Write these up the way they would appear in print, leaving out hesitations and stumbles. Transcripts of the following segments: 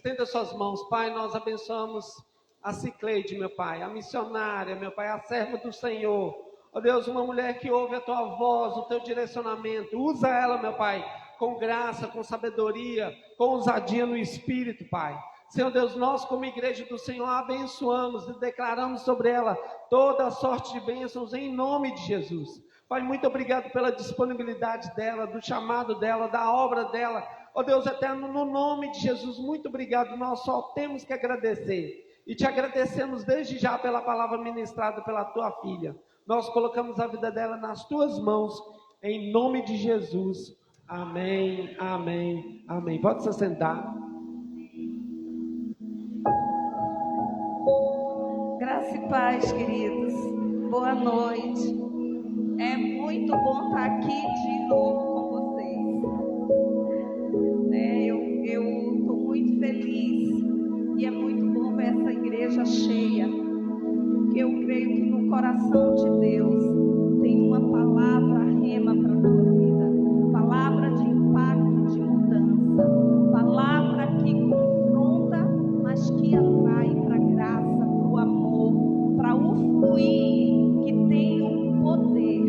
Estenda suas mãos, Pai, nós abençoamos a Cicleide, meu Pai, a missionária, meu Pai, a serva do Senhor. Ó Deus, uma mulher que ouve a Tua voz, o Teu direcionamento. Usa ela, meu Pai, com graça, com sabedoria, com ousadia no Espírito, Pai. Senhor Deus, nós como igreja do Senhor a abençoamos e declaramos sobre ela toda a sorte de bênçãos em nome de Jesus. Pai, muito obrigado pela disponibilidade dela, do chamado dela, da obra dela. Ó Deus eterno, no nome de Jesus, muito obrigado. Nós só temos que agradecer. E te agradecemos desde já pela palavra ministrada pela tua filha. Nós colocamos a vida dela nas tuas mãos, em nome de Jesus. Amém, amém, amém. Pode se sentar. Graça e paz, queridos. Boa noite. É muito bom estar aqui de novo com vocês. Eu estou muito feliz e é muito bom ver essa igreja cheia. Eu creio que no coração de Deus tem uma palavra rema para a tua vida, palavra de impacto, de mudança, palavra que confronta, mas que atrai para a graça, para o amor, para o fluir, que tem o poder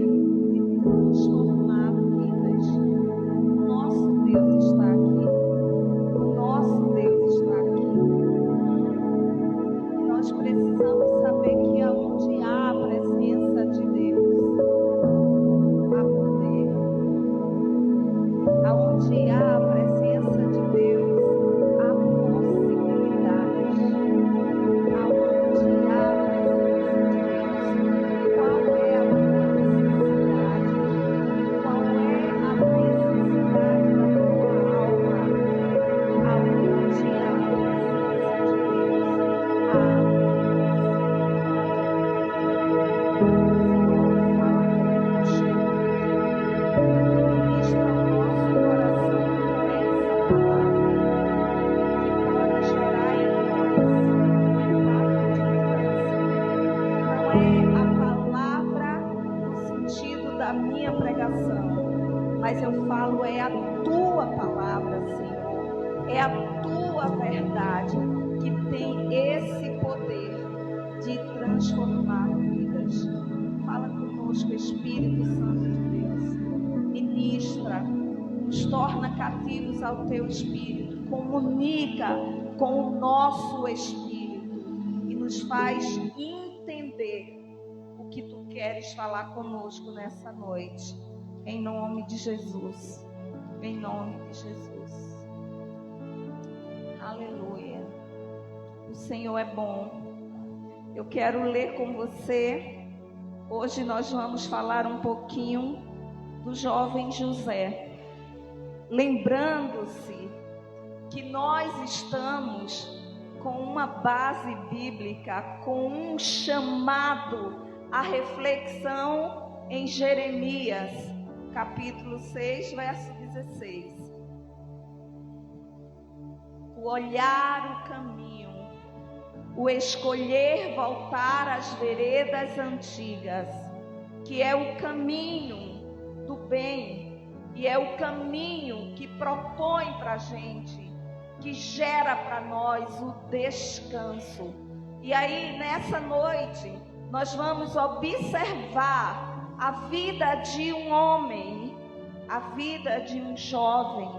de transformar vidas. O nosso Deus está aqui. O nosso Deus está aqui. E nós precisamos saber que aonde há a presença de Deus, há poder. Aonde há a presença de Deus, há possibilidades. Aonde há a presença de Deus, qual é a tua necessidade? Qual é a necessidade da tua alma? Aonde há a presença de Deus, há mas eu falo é a tua palavra, Senhor. É a tua verdade que tem esse poder de transformar vidas. Fala conosco, Espírito Santo de Deus. Ministra, nos torna cativos ao teu Espírito. Comunica com o nosso Espírito e nos faz entender o que tu queres falar conosco nessa noite. Em nome de Jesus. Em nome de Jesus. Aleluia. O Senhor é bom. Eu quero ler com você. Hoje nós vamos falar um pouquinho do jovem José. Lembrando-se que nós estamos com uma base bíblica, com um chamado à reflexão em Jeremias, capítulo 6, verso 16. O olhar o caminho, o escolher voltar às veredas antigas, que é o caminho do bem, e é o caminho que propõe para a gente, que gera para nós o descanso. E aí, nessa noite, nós vamos observar a vida de um homem, a vida de um jovem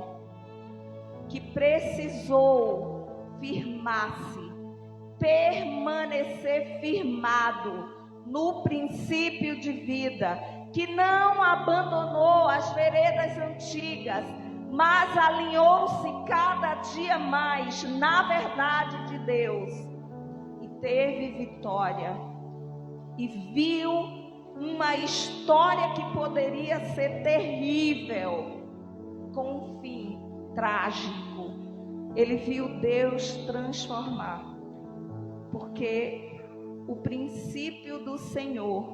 que precisou firmar-se, permanecer firmado no princípio de vida, que não abandonou as veredas antigas, mas alinhou-se cada dia mais na verdade de Deus e teve vitória e viu uma história que poderia ser terrível, com um fim trágico. Ele viu Deus transformar, porque o princípio do Senhor,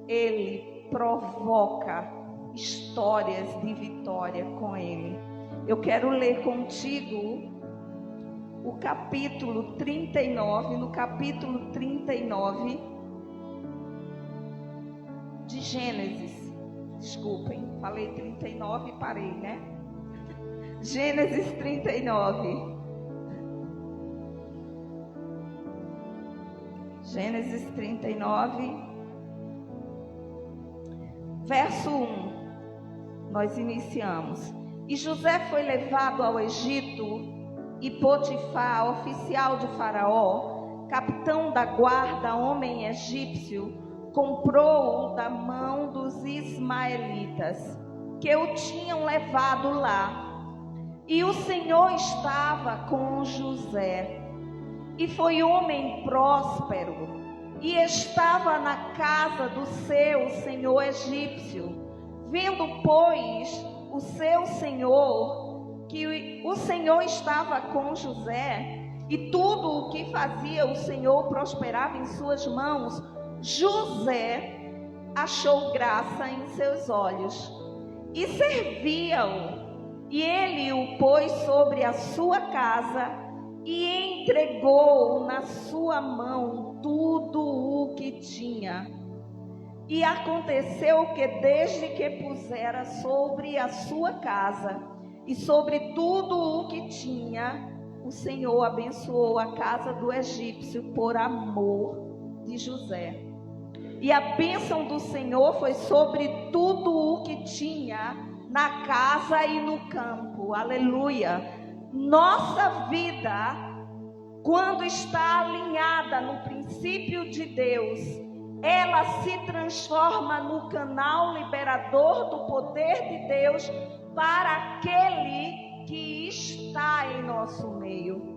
ele provoca histórias de vitória com ele. Eu quero ler contigo o capítulo 39, no capítulo 39 de Gênesis. Desculpem, falei 39 e parei, né? Gênesis 39. Gênesis 39, verso 1, nós iniciamos. E José foi levado ao Egito, e Potifar, oficial de Faraó, capitão da guarda, homem egípcio, comprou-o da mão dos ismaelitas, que o tinham levado lá. E o Senhor estava com José, e foi homem próspero, e estava na casa do seu senhor egípcio. Vendo, pois, o seu senhor, que o Senhor estava com José, e tudo o que fazia o Senhor prosperava em suas mãos, José achou graça em seus olhos, e servia-o. E ele o pôs sobre a sua casa, e entregou na sua mão tudo o que tinha. E aconteceu que desde que pusera sobre a sua casa e sobre tudo o que tinha, o Senhor abençoou a casa do egípcio por amor de José. E a bênção do Senhor foi sobre tudo o que tinha na casa e no campo. Aleluia! Nossa vida, quando está alinhada no princípio de Deus, ela se transforma no canal liberador do poder de Deus para aquele que está em nosso meio.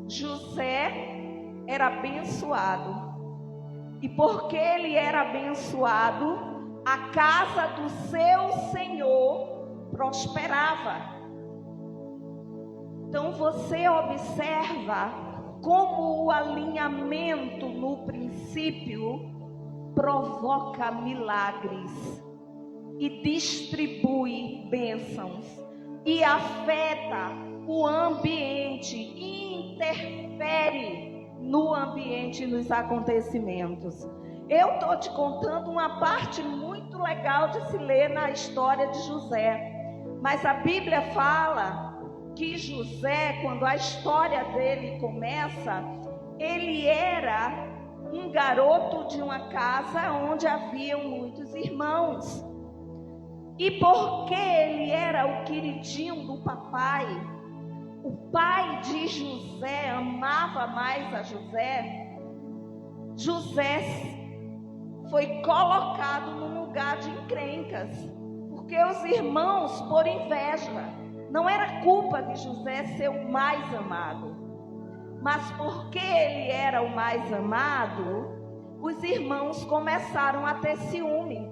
José era abençoado, e porque ele era abençoado, a casa do seu senhor prosperava. Então você observa como o alinhamento no princípio provoca milagres e distribui bênçãos e afeta o ambiente e interfere no ambiente e nos acontecimentos. Eu estou te contando uma parte muito legal de se ler na história de José, mas a Bíblia fala que José, quando a história dele começa, ele era um garoto de uma casa onde haviam muitos irmãos. E porque ele era o queridinho do papai, o pai de José amava mais a José, José foi colocado num lugar de encrencas, porque os irmãos, por inveja, não era culpa de José ser o mais amado, mas porque ele era o mais amado, os irmãos começaram a ter ciúme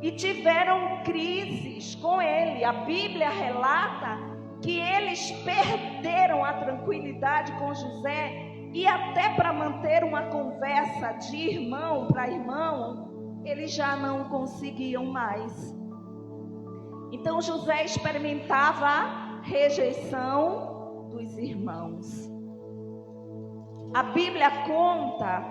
e tiveram crises com ele. A Bíblia relata que eles perderam a tranquilidade com José, e até para manter uma conversa de irmão para irmão, eles já não conseguiam mais. Então José experimentava a rejeição dos irmãos. A Bíblia conta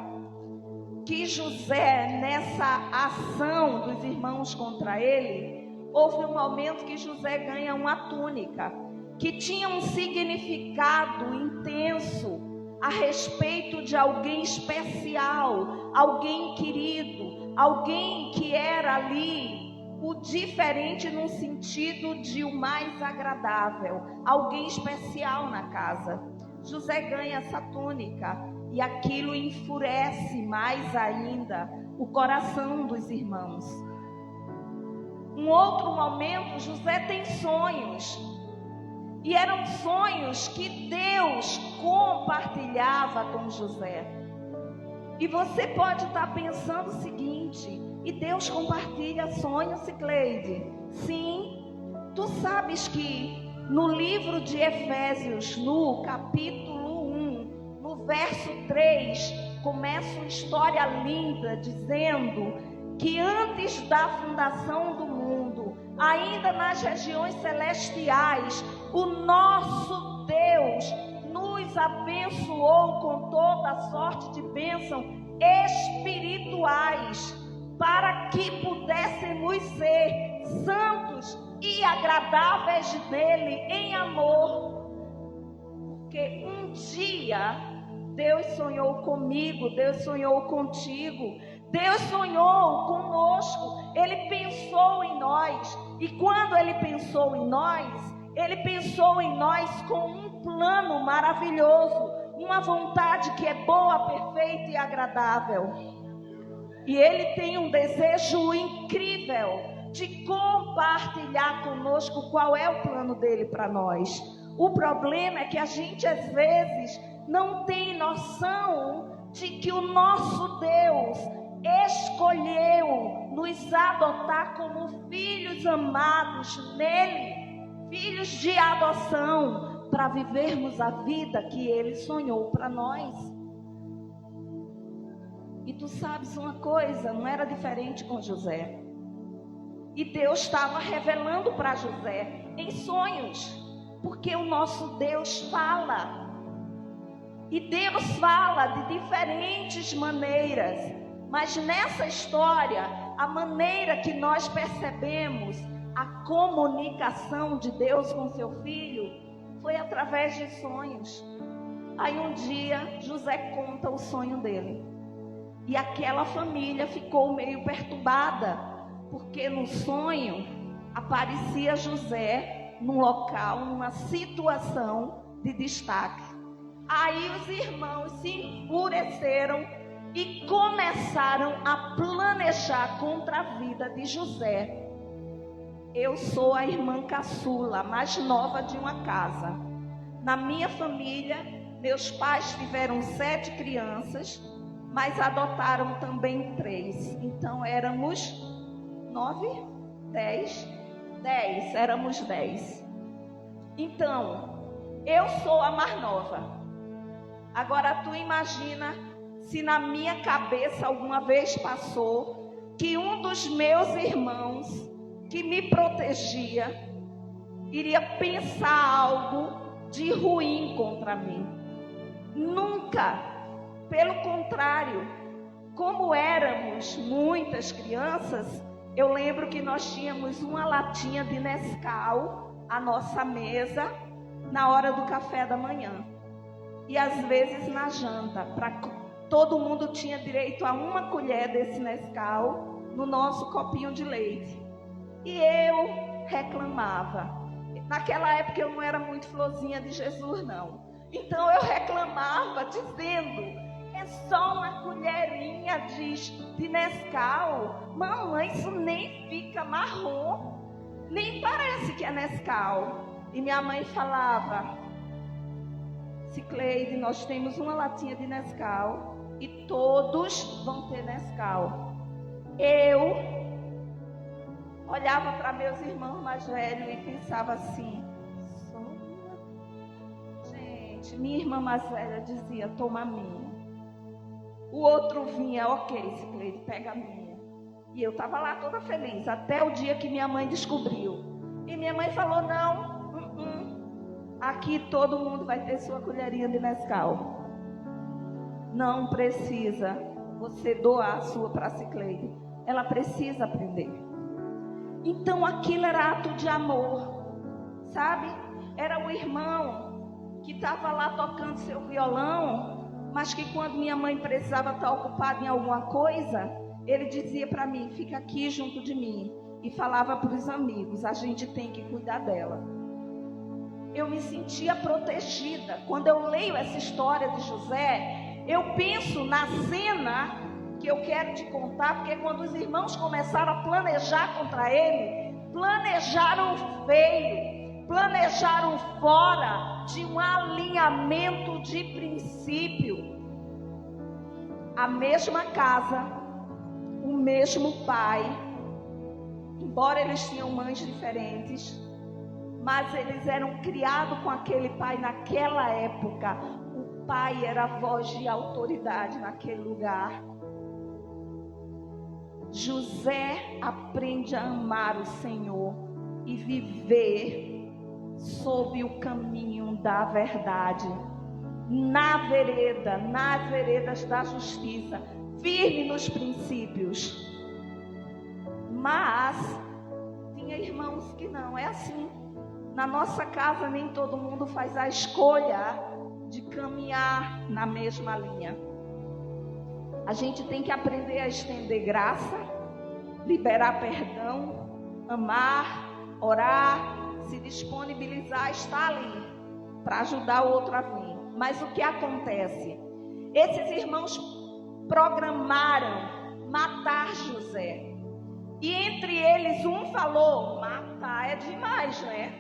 que José, nessa ação dos irmãos contra ele, houve um momento que José ganha uma túnica que tinha um significado intenso a respeito de alguém especial, alguém querido, alguém que era ali o diferente no sentido de o mais agradável, alguém especial na casa. José ganha essa túnica e aquilo enfurece mais ainda o coração dos irmãos. Um outro momento, José tem sonhos, e eram sonhos que Deus compartilhava com José. E você pode estar pensando o seguinte: e Deus compartilha sonhos, Cicleide? Sim, tu sabes que no livro de Efésios, no capítulo 1, no verso 3, começa uma história linda dizendo que antes da fundação do mundo, ainda nas regiões celestiais, o nosso Deus nos abençoou com toda sorte de bênção espirituais, para que pudéssemos ser santos e agradáveis dele em amor. Porque um dia Deus sonhou comigo, Deus sonhou contigo, Deus sonhou conosco, Ele pensou em nós. E quando Ele pensou em nós com um plano maravilhoso, uma vontade que é boa, perfeita e agradável. E Ele tem um desejo incrível de compartilhar conosco qual é o plano dele para nós. O problema é que a gente às vezes não tem noção de que o nosso Deus escolheu nos adotar como filhos amados nele, filhos de adoção, para vivermos a vida que Ele sonhou para nós. E tu sabes uma coisa, não era diferente com José. E Deus estava revelando para José em sonhos, porque o nosso Deus fala. E Deus fala de diferentes maneiras, mas nessa história, a maneira que nós percebemos a comunicação de Deus com seu filho foi através de sonhos. Aí um dia José conta o sonho dele, e aquela família ficou meio perturbada, porque no sonho aparecia José num local, numa situação de destaque. Aí os irmãos se enfureceram e começaram a planejar contra a vida de José. Eu sou a irmã caçula, a mais nova de uma casa. Na minha família, meus pais tiveram 7 crianças, mas adotaram também 3. Então éramos 9, 10, éramos 10. Então, eu sou a mais nova. Agora tu imagina se na minha cabeça alguma vez passou que um dos meus irmãos que me protegia iria pensar algo de ruim contra mim. Nunca. Pelo contrário, como éramos muitas crianças, eu lembro que nós tínhamos uma latinha de Nescau à nossa mesa na hora do café da manhã. E às vezes na janta, todo mundo tinha direito a uma colher desse Nescau no nosso copinho de leite. E eu reclamava. Naquela época eu não era muito florzinha de Jesus, não. Então eu reclamava dizendo: é só uma colherinha de Nescau. Mamãe, isso nem fica marrom. Nem parece que é Nescau. E minha mãe falava: Cicleide, nós temos uma latinha de Nescau e todos vão ter Nescau. Eu olhava para meus irmãos mais velhos e pensava assim: gente, minha irmã mais velha dizia: toma a minha. O outro vinha: ok, Cicleide, pega a minha. E eu estava lá toda feliz, até o dia que minha mãe descobriu. E minha mãe falou: não, aqui todo mundo vai ter sua colherinha de Nescau. Não precisa você doar a sua para a Cicleide. Ela precisa aprender. Então aquilo era ato de amor, sabe? Era o irmão que estava lá tocando seu violão, mas que quando minha mãe precisava estar ocupada em alguma coisa, ele dizia para mim: fica aqui junto de mim. E falava para os amigos: a gente tem que cuidar dela. Eu me sentia protegida. Quando eu leio essa história de José, eu penso na cena que eu quero te contar, porque quando os irmãos começaram a planejar contra ele, planejaram feio, planejaram fora de um alinhamento de princípio. A mesma casa, o mesmo pai, embora eles tinham mães diferentes, mas eles eram criados com aquele pai naquela época. O pai era a voz de autoridade naquele lugar. José aprende a amar o Senhor e viver sob o caminho da verdade, nas veredas da justiça, firme nos princípios. Mas tinha irmãos que não, é assim. Na nossa casa nem todo mundo faz a escolha de caminhar na mesma linha. A gente tem que aprender a estender graça, liberar perdão, amar, orar, se disponibilizar, estar ali para ajudar o outro a vir. Mas o que acontece? Esses irmãos programaram matar José. E entre eles um falou: matar é demais, né?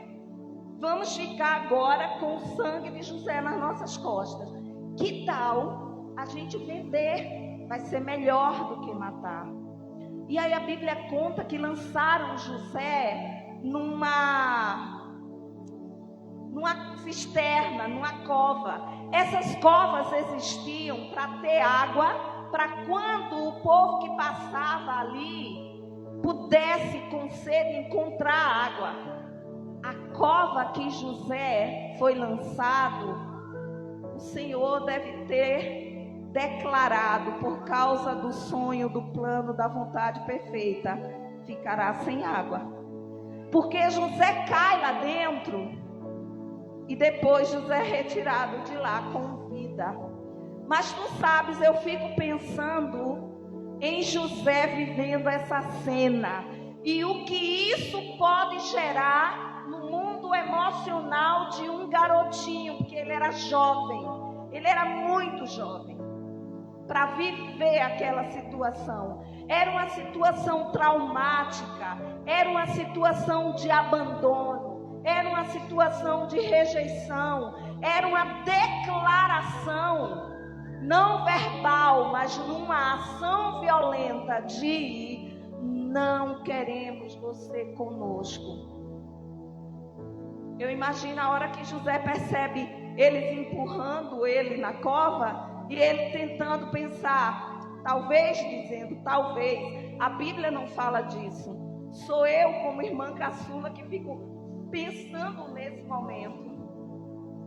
Vamos ficar agora com o sangue de José nas nossas costas. Que tal a gente vender? Vai ser melhor do que matar. E aí a Bíblia conta que lançaram José numa cisterna, numa cova. Essas covas existiam para ter água, para quando o povo que passava ali pudesse com sede encontrar água. A cova que José foi lançado, o Senhor deve ter declarado, por causa do sonho, do plano, da vontade perfeita, ficará sem água. Porque José cai lá dentro e depois José é retirado de lá com vida. Mas tu sabes, eu fico pensando em José vivendo essa cena e o que isso pode gerar no mundo emocional de um garotinho, porque ele era jovem, ele era muito jovem para viver aquela situação. Era uma situação traumática, era uma situação de abandono, era uma situação de rejeição, era uma declaração não verbal, mas numa ação violenta de: não queremos você conosco. Eu imagino a hora que José percebe eles empurrando ele na cova e ele tentando pensar, talvez dizendo, talvez, a Bíblia não fala disso. Sou eu como irmã caçula que fico pensando nesse momento.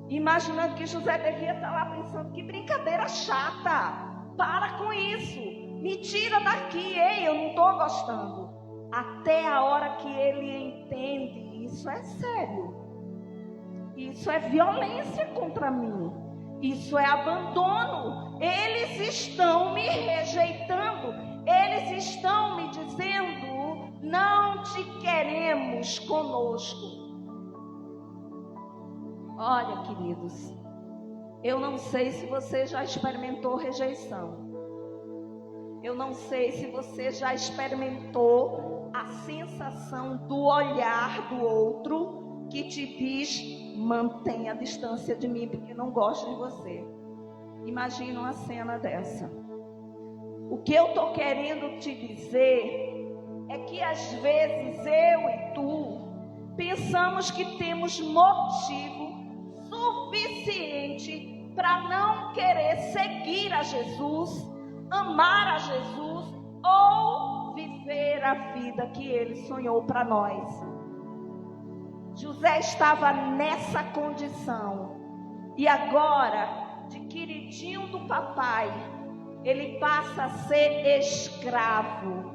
Imaginando que José devia estar lá pensando: que brincadeira chata, para com isso, me tira daqui, ei, eu não estou gostando. Até a hora que ele entende: isso é sério, isso é violência contra mim, isso é abandono, eles estão me rejeitando, eles estão me dizendo: não te queremos conosco. Olha, queridos, eu não sei se você já experimentou rejeição. Eu não sei se você já experimentou a sensação do olhar do outro que te diz: mantenha a distância de mim porque não gosto de você. Imagina uma cena dessa. O que eu estou querendo te dizer é que às vezes eu e tu pensamos que temos motivo suficiente para não querer seguir a Jesus, amar a Jesus ou viver a vida que Ele sonhou para nós. José estava nessa condição e agora, de queridinho do papai, ele passa a ser escravo.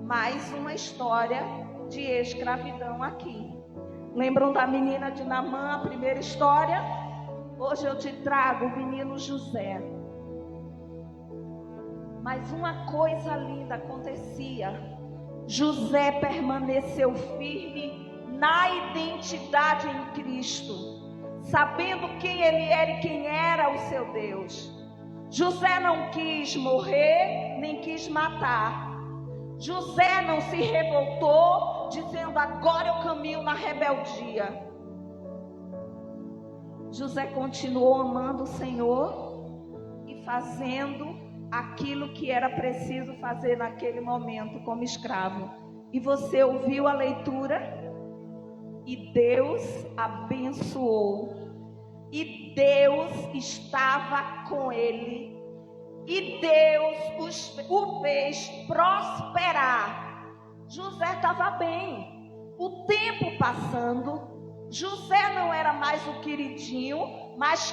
Mais uma história de escravidão aqui. Lembram da menina de Naamã, a primeira história? Hoje eu te trago o menino José. Mas uma coisa linda acontecia. José permaneceu firme na identidade em Cristo, sabendo quem ele era e quem era o seu Deus. José não quis morrer, nem quis matar. José não se revoltou, dizendo: agora eu caminho na rebeldia. José continuou amando o Senhor e fazendo aquilo que era preciso fazer naquele momento como escravo. E você ouviu a leitura? E Deus abençoou. E Deus estava com ele. E Deus o fez prosperar. José estava bem. O tempo passando, José não era mais o queridinho, mas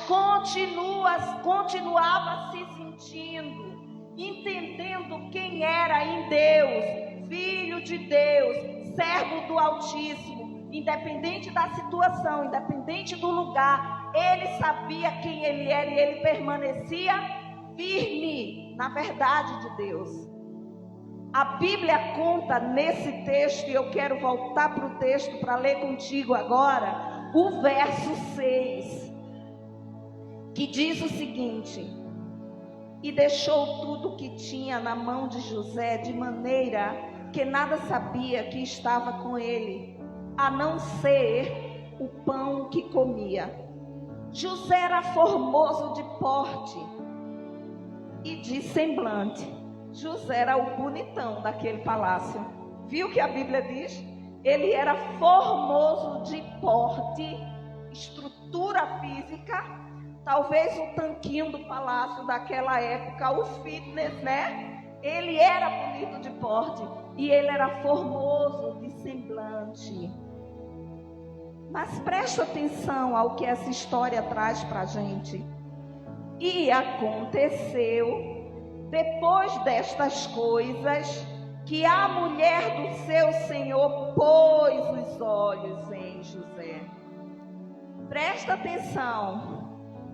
continuava se sentindo, entendendo quem era em Deus, filho de Deus, servo do Altíssimo. Independente da situação, independente do lugar, ele sabia quem ele era e ele permanecia firme na verdade de Deus. A Bíblia conta nesse texto, e eu quero voltar para o texto para ler contigo agora, o verso 6, que diz o seguinte: e deixou tudo o que tinha na mão de José, de maneira que nada sabia que estava com ele, a não ser o pão que comia. José era formoso de porte e de semblante. José era o bonitão daquele palácio. Viu o que a Bíblia diz? Ele era formoso de porte, estrutura física, talvez o tanquinho do palácio daquela época, o fitness, né? Ele era bonito de porte e ele era formoso de semblante. Mas presta atenção ao que essa história traz para a gente. E aconteceu, depois destas coisas, que a mulher do seu senhor pôs os olhos em José. Presta atenção.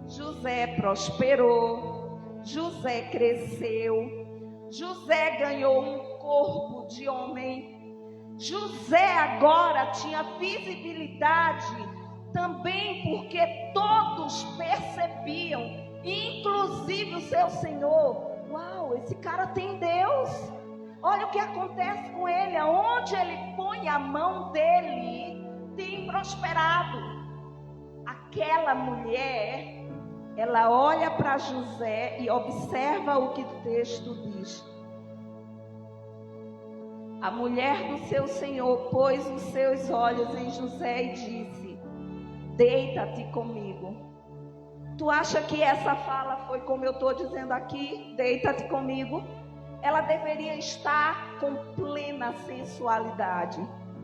José prosperou, José cresceu, José ganhou um corpo de homem. José agora tinha visibilidade também porque todos percebiam, inclusive o seu senhor: uau, esse cara tem Deus. Olha o que acontece com ele, aonde ele põe a mão dele, tem prosperado. Aquela mulher, ela olha para José e observa o que o texto diz. A mulher do seu senhor pôs os seus olhos em José e disse: deita-te comigo. Tu acha que essa fala foi como eu estou dizendo aqui? Deita-te comigo. Ela deveria estar com plena sensualidade,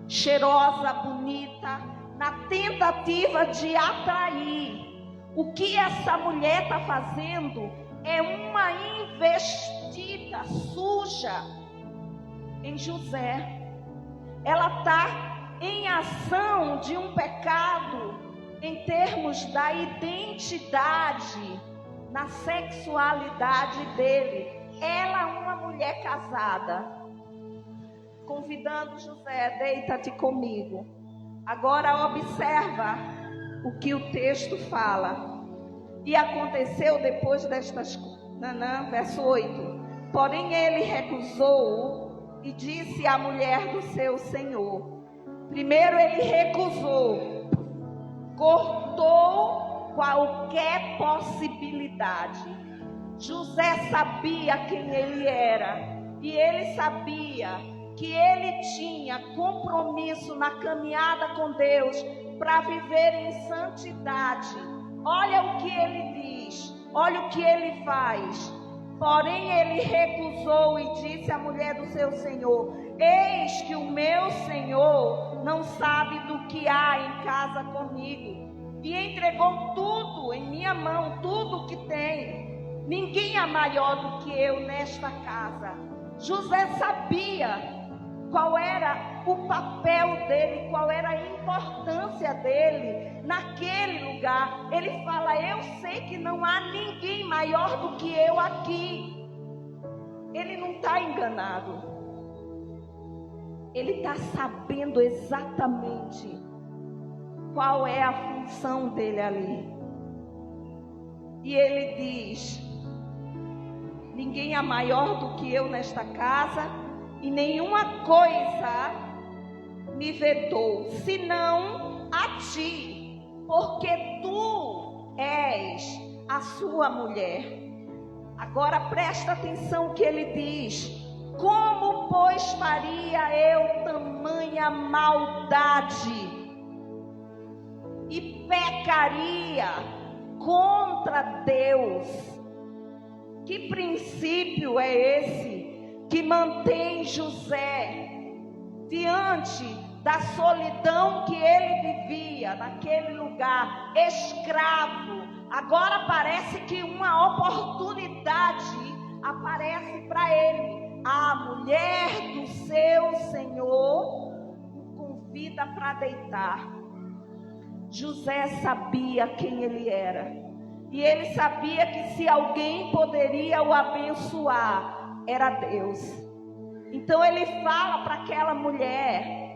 cheirosa, bonita, na tentativa de atrair. O que essa mulher está fazendo é uma investida suja em José. Ela está em ação de um pecado em termos da identidade, na sexualidade dele. Ela, uma mulher casada, convidando José: deita-te comigo. Agora observa o que o texto fala. E aconteceu depois destas coisas, verso 8: porém ele recusou e disse à mulher do seu senhor. Primeiro ele recusou, cortou qualquer possibilidade. José sabia quem ele era e ele sabia que ele tinha compromisso na caminhada com Deus para viver em santidade. Olha o que ele diz, olha o que ele faz. Porém ele recusou e disse à mulher do seu senhor: eis que o meu senhor não sabe do que há em casa comigo, e entregou tudo em minha mão, tudo que tem. Ninguém é maior do que eu nesta casa. José sabia qual era o papel dele, qual era a importância dele naquele lugar. Ele fala: eu sei que não há ninguém maior do que eu aqui. Ele não está enganado. Ele está sabendo exatamente qual é a função dele ali. E ele diz: ninguém é maior do que eu nesta casa, e nenhuma coisa me vedou, senão a ti, porque tu és a sua mulher. Agora presta atenção o que ele diz: como, pois, faria eu tamanha maldade e pecaria contra Deus? Que princípio é esse que mantém José diante da solidão que ele vivia naquele lugar, escravo? Agora parece que uma oportunidade aparece para ele. A mulher do seu senhor o convida para deitar. José sabia quem ele era. E ele sabia que se alguém poderia o abençoar, era Deus. Então ele fala para aquela mulher: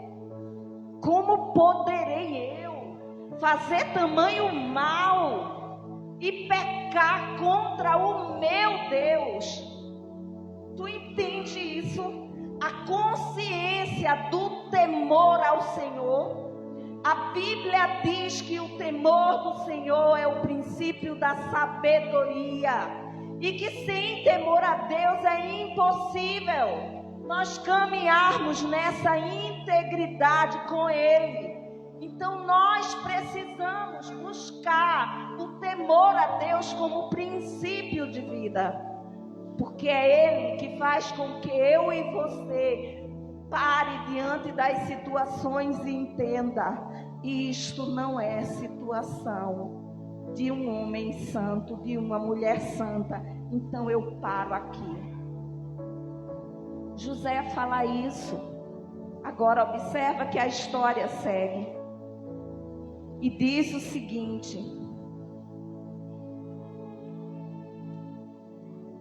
como poderei eu fazer tamanho mal e pecar contra o meu Deus? Tu entende isso? A consciência do temor ao Senhor. A Bíblia diz que o temor do Senhor é o princípio da sabedoria, e que sem temor a Deus é impossível nós caminharmos nessa integridade com Ele. Então nós precisamos buscar o temor a Deus como princípio de vida, porque é Ele que faz com que eu e você pare diante das situações e entenda: isto não é situação de um homem santo, de uma mulher santa, então eu paro aqui. José fala isso. Agora observa que a história segue e diz o seguinte: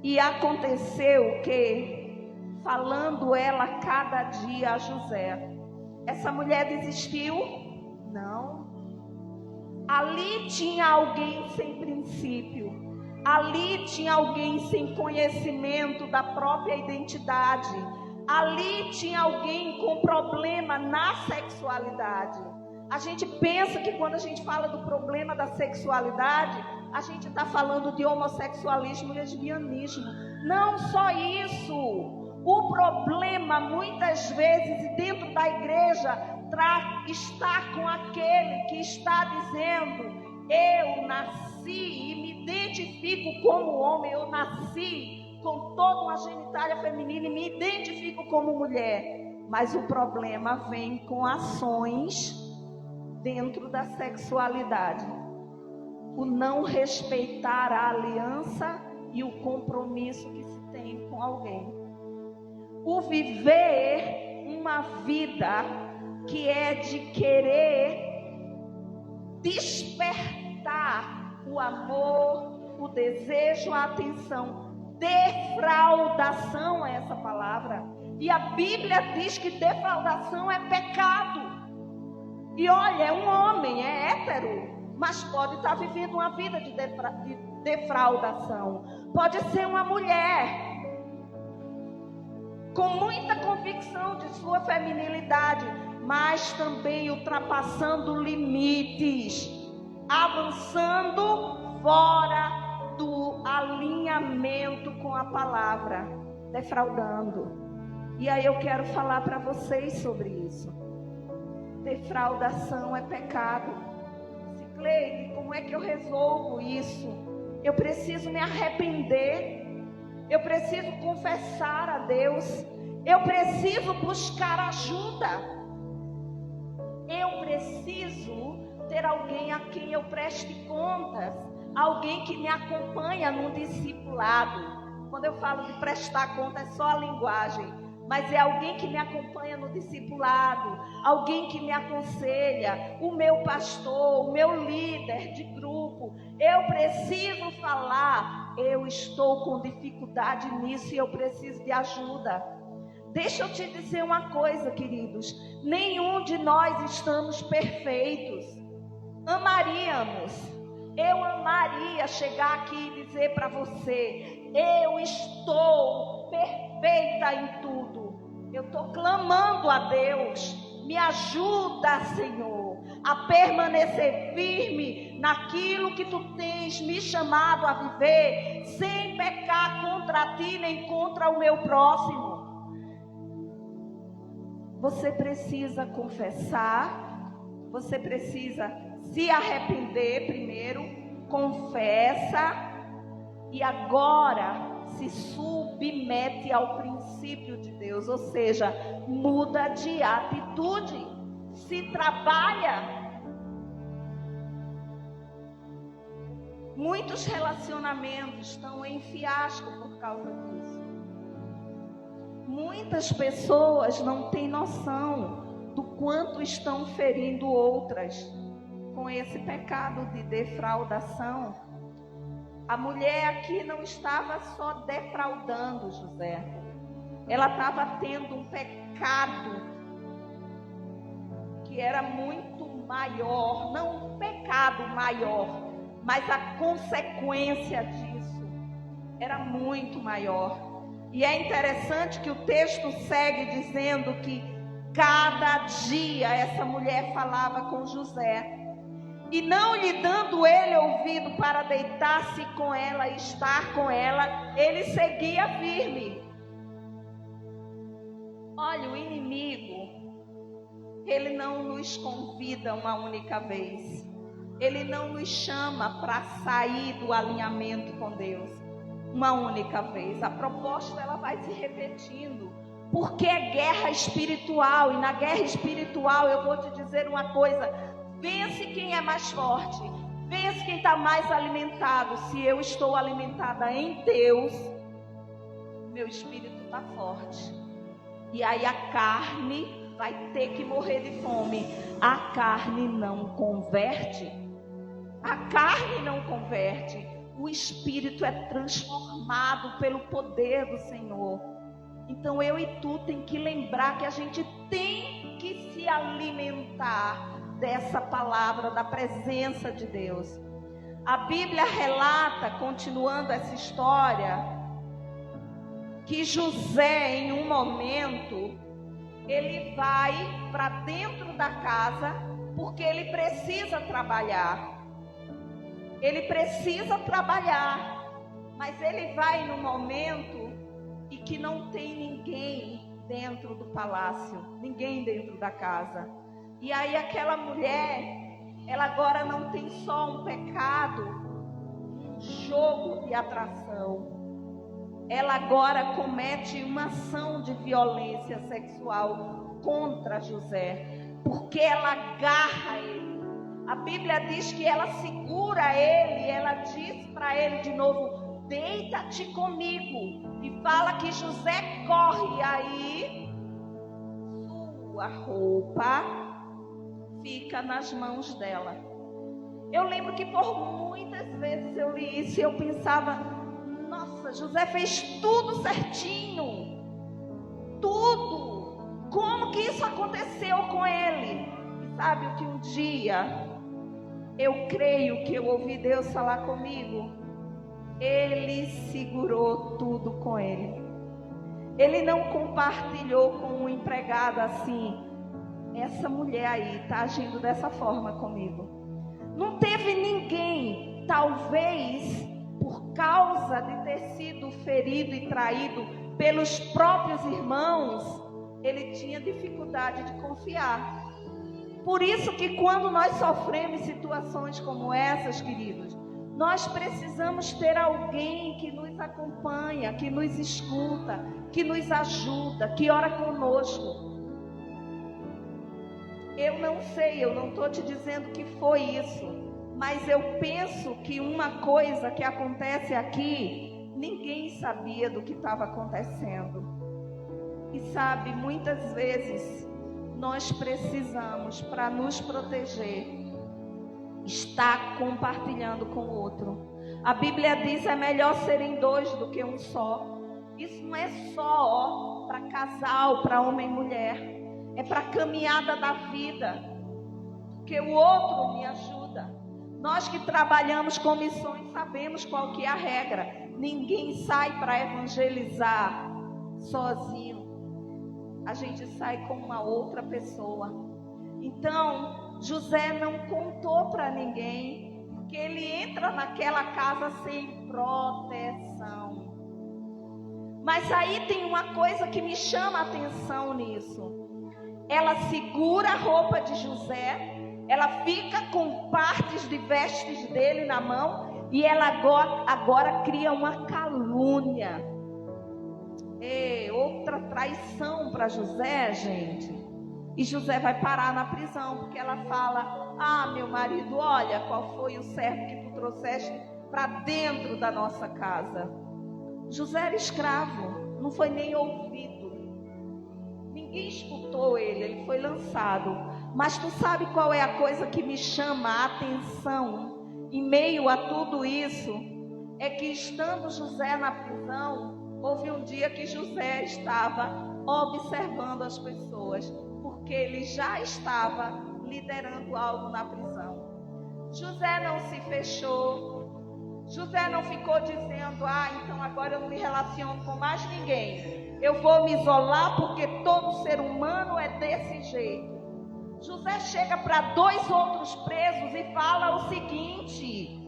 e aconteceu que, falando ela cada dia a José, essa mulher desistiu? Não. Ali tinha alguém sem princípio. Ali tinha alguém sem conhecimento da própria identidade. Ali tinha alguém com problema na sexualidade. A gente pensa que quando a gente fala do problema da sexualidade, a gente está falando de homossexualismo e lesbianismo. Não só isso. O problema, muitas vezes, dentro da igreja, está com aquele que está dizendo: eu nasci e me identifico como homem, eu nasci com toda uma genitália feminina e me identifico como mulher. Mas o problema vem com ações dentro da sexualidade. O não respeitar a aliança e o compromisso que se tem com alguém. O viver uma vida que é de querer despertar o amor, o desejo, a atenção. Defraudação é essa palavra. E a Bíblia diz que defraudação é pecado. E olha, é um homem, é hétero, mas pode estar vivendo uma vida de defraudação. Pode ser uma mulher com muita convicção de sua feminilidade, mas também ultrapassando limites, avançando fora do alinhamento com a palavra, defraudando. E aí eu quero falar para vocês sobre isso. Defraudação é pecado. Cicleide, como é que eu resolvo isso? Eu preciso me arrepender. Eu preciso confessar a Deus. Eu preciso buscar ajuda. Eu preciso ter alguém a quem eu preste contas. Alguém que me acompanha no discipulado. Quando eu falo de prestar conta, é só a linguagem. Mas é alguém que me acompanha no discipulado. Alguém que me aconselha. O meu pastor, o meu líder de grupo. Eu preciso falar: eu estou com dificuldade nisso e eu preciso de ajuda. Deixa eu te dizer uma coisa, queridos. Nenhum de nós estamos perfeitos. Eu amaria chegar aqui e dizer para você: eu estou perfeita em tudo. Eu estou clamando a Deus: me ajuda, Senhor, a permanecer firme naquilo que tu tens me chamado a viver, sem pecar contra ti nem contra o meu próximo. Você precisa confessar, você precisa se arrepender primeiro, confessa e agora se submete ao princípio de Deus, ou seja, muda de atitude, se trabalha. Muitos relacionamentos estão em fiasco por causa disso. Muitas pessoas não têm noção do quanto estão ferindo outras com com esse pecado de defraudação, a mulher aqui não estava só defraudando José, ela estava tendo um pecado que era muito maior, não um pecado maior, mas a consequência disso era muito maior. E é interessante que o texto segue dizendo que cada dia essa mulher falava com José, e não lhe dando ele ouvido para deitar-se com ela e estar com ela, ele seguia firme. Olha, o inimigo, ele não nos convida uma única vez, ele não nos chama para sair do alinhamento com Deus uma única vez. A proposta, ela vai se repetindo, porque é guerra espiritual, e na guerra espiritual eu vou te dizer uma coisa: vence quem é mais forte, vence quem está mais alimentado. Se eu estou alimentada em Deus, meu espírito está forte, e aí a carne vai ter que morrer de fome. A carne não converte, a carne não converte, o espírito é transformado pelo poder do Senhor. Então eu e tu tem que lembrar que a gente tem que se alimentar dessa palavra, da presença de Deus. A Bíblia relata, continuando essa história, que José, em um momento, ele vai para dentro da casa, porque ele precisa trabalhar. Ele precisa trabalhar, mas ele vai num momento e que não tem ninguém dentro do palácio, ninguém dentro da casa. E aí aquela mulher, ela agora não tem só um pecado, um jogo de atração. Ela agora comete uma ação de violência sexual contra José, porque ela agarra ele. A Bíblia diz que ela segura ele, ela diz para ele de novo: deita-te comigo. E fala que José corre, e aí sua roupa fica nas mãos dela. Eu lembro que por muitas vezes eu li isso e eu pensava: nossa, José fez tudo certinho, tudo. Como que isso aconteceu com ele? E sabe o que um dia eu creio que eu ouvi Deus falar comigo? Ele segurou tudo com ele. Ele não compartilhou com um empregado assim: essa mulher aí está agindo dessa forma comigo. Não teve ninguém, talvez por causa de ter sido ferido e traído pelos próprios irmãos, ele tinha dificuldade de confiar. Por isso que quando nós sofremos situações como essas, queridos, nós precisamos ter alguém que nos acompanha, que nos escuta, que nos ajuda, que ora conosco. Eu não sei, eu não estou te dizendo que foi isso, mas eu penso que uma coisa que acontece aqui, ninguém sabia do que estava acontecendo. E sabe, muitas vezes nós precisamos, para nos proteger, estar compartilhando com o outro. A Bíblia diz: é melhor serem dois do que um só. Isso não é só para casal, para homem e mulher, é para a caminhada da vida, porque o outro me ajuda. Nós que trabalhamos com missões sabemos qual que é a regra: ninguém sai para evangelizar sozinho, a gente sai com uma outra pessoa. Então José não contou para ninguém, porque ele entra naquela casa sem proteção. Mas aí tem uma coisa que me chama a atenção nisso. Ela segura a roupa de José, ela fica com partes de vestes dele na mão, e ela agora cria uma calúnia. Outra traição para José, gente. E José vai parar na prisão, porque ela fala: ah, meu marido, olha qual foi o servo que tu trouxeste para dentro da nossa casa. José era escravo, não foi nem ouvido. Ninguém escutou ele foi lançado. Mas tu sabe qual é a coisa que me chama a atenção em meio a tudo isso? É que estando José na prisão, houve um dia que José estava observando as pessoas, porque ele já estava liderando algo na prisão. José não se fechou, José não ficou dizendo: então agora eu não me relaciono com mais ninguém, eu vou me isolar porque todo ser humano é desse jeito. José chega para 2 outros presos e fala o seguinte,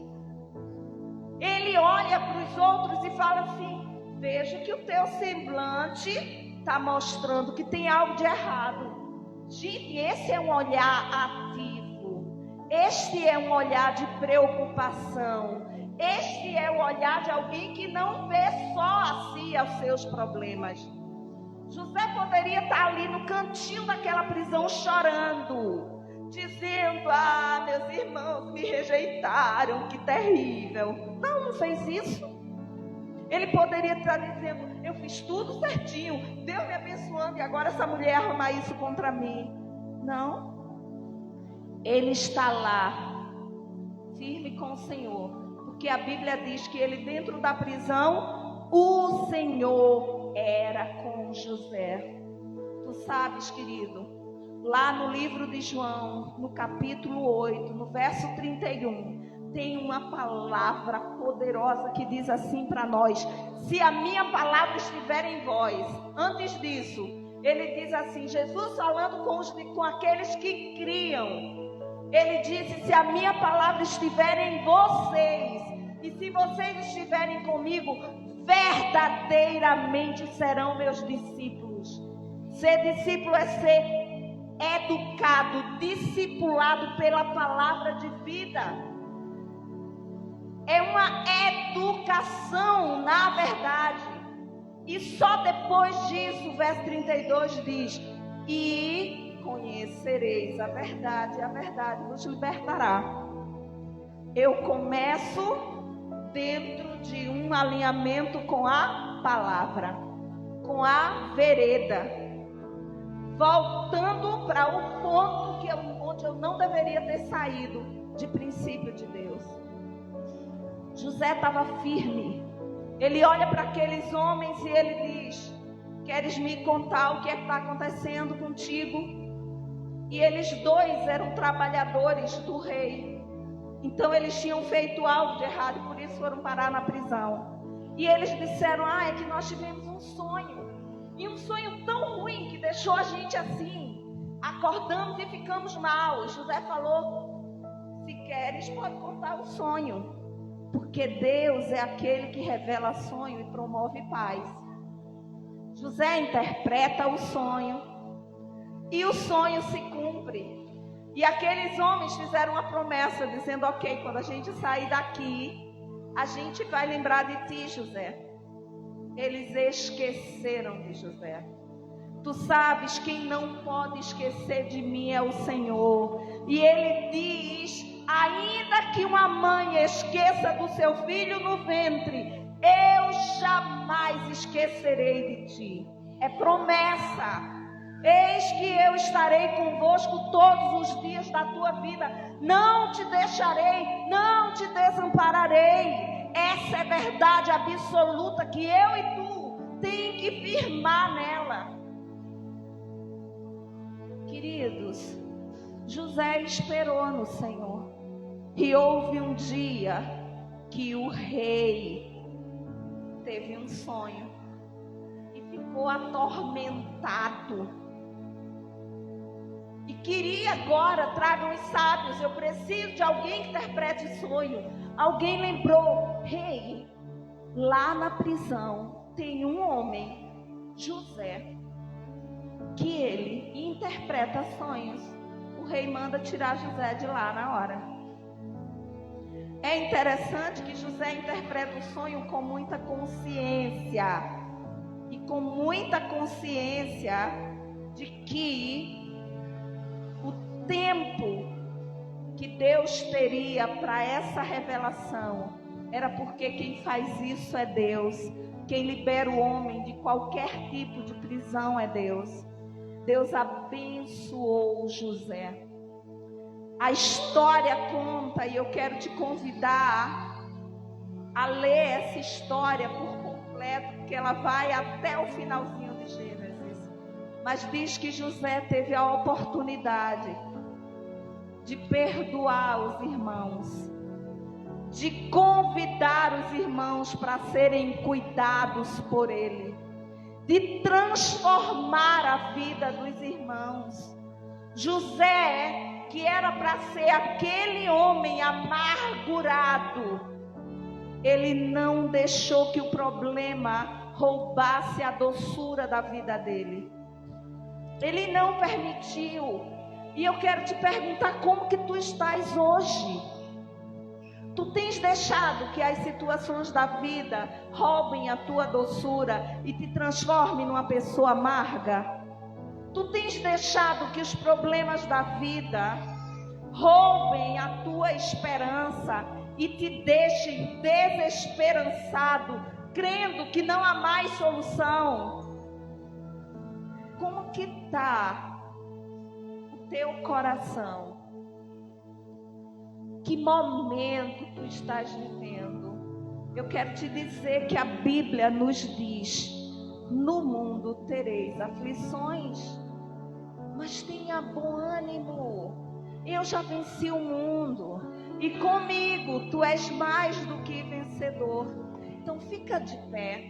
ele olha para os outros e fala assim: vejo que o teu semblante está mostrando que tem algo de errado. Gente, esse é um olhar ativo, este é um olhar de preocupação, este é o olhar de alguém que não vê só a si, aos seus problemas. José poderia estar ali no cantinho daquela prisão chorando, dizendo: meus irmãos me rejeitaram, que terrível. Não fez isso. Ele poderia estar dizendo: eu fiz tudo certinho, Deus me abençoando, e agora essa mulher arruma isso contra mim. Não. Ele está lá, firme com o Senhor, porque a Bíblia diz que ele, dentro da prisão, o Senhor era com José. Tu sabes, querido, lá no livro de João, no capítulo 8, no verso 31, tem uma palavra poderosa que diz assim para nós: se a minha palavra estiver em vós. Antes disso, ele diz assim, Jesus falando com aqueles que criam, ele disse: se a minha palavra estiver em vocês, e se vocês estiverem comigo, verdadeiramente serão meus discípulos. Ser discípulo é ser educado, discipulado pela palavra de vida. É uma educação, na verdade. E só depois disso, o verso 32 diz: e conhecereis a verdade vos libertará. Eu começo dentro de um alinhamento com a palavra, com a vereda, voltando para o ponto onde eu não deveria ter saído, de princípio de Deus. José estava firme. Ele olha para aqueles homens e ele diz: queres me contar o que é que está acontecendo contigo? E eles 2 eram trabalhadores do rei. Então eles tinham feito algo de errado e por isso foram parar na prisão. E eles disseram: é que nós tivemos um sonho. E um sonho tão ruim que deixou a gente assim. Acordamos e ficamos mal. José falou: se queres, pode contar o sonho. Porque Deus é aquele que revela sonho e promove paz. José interpreta o sonho. E o sonho se cumpre. E aqueles homens fizeram uma promessa, dizendo: ok, quando a gente sair daqui, a gente vai lembrar de ti, José. Eles esqueceram de José. Tu sabes, quem não pode esquecer de mim é o Senhor. E ele diz: ainda que uma mãe esqueça do seu filho no ventre, eu jamais esquecerei de ti. É promessa. Eis que eu estarei convosco todos os dias da tua vida. Não te deixarei, não te desampararei. Essa é verdade absoluta que eu e tu tem que firmar nela. Queridos, José esperou no Senhor. E houve um dia que o rei teve um sonho e ficou atormentado. E queria agora, tragam os sábios, eu preciso de alguém que interprete sonho. Alguém lembrou: rei, lá na prisão tem um homem, José, que ele interpreta sonhos. O rei manda tirar José de lá na hora. É interessante que José interpreta o sonho com muita consciência. E com muita consciência de que o tempo que Deus teria para essa revelação era porque quem faz isso é Deus. Quem libera o homem de qualquer tipo de prisão é Deus. Deus abençoou José. A história conta, e eu quero te convidar a ler essa história por completo, porque ela vai até o finalzinho de Gênesis. Mas diz que José teve a oportunidade de perdoar os irmãos, de convidar os irmãos para serem cuidados por ele, de transformar a vida dos irmãos. José, que era para ser aquele homem amargurado, ele não deixou que o problema roubasse a doçura da vida dele. Ele não permitiu. E eu quero te perguntar, como que tu estás hoje? Tu tens deixado que as situações da vida roubem a tua doçura e te transformem numa pessoa amarga? Tu tens deixado que os problemas da vida roubem a tua esperança e te deixem desesperançado, crendo que não há mais solução? Como que está o teu coração? Que momento tu estás vivendo? Eu quero te dizer que a Bíblia nos diz: no mundo tereis aflições, mas tenha bom ânimo. Eu já venci o mundo, e comigo tu és mais do que vencedor. Então fica de pé.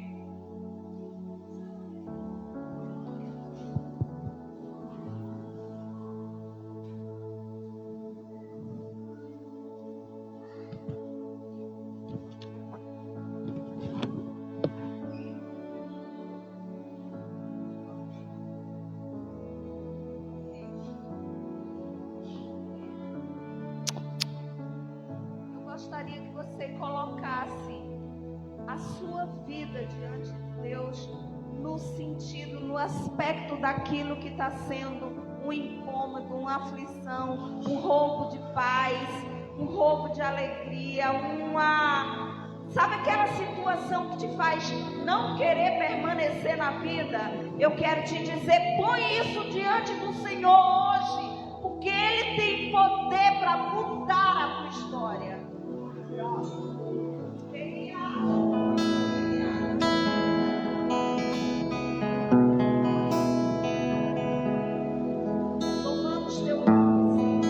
Gostaria que você colocasse a sua vida diante de Deus no sentido, no aspecto daquilo que está sendo um incômodo, uma aflição, um roubo de paz, um roubo de alegria, sabe aquela situação que te faz não querer permanecer na vida? Eu quero te dizer, põe isso diante do Senhor hoje, porque Ele tem poder para mudar a tua história. Louvamos teu nome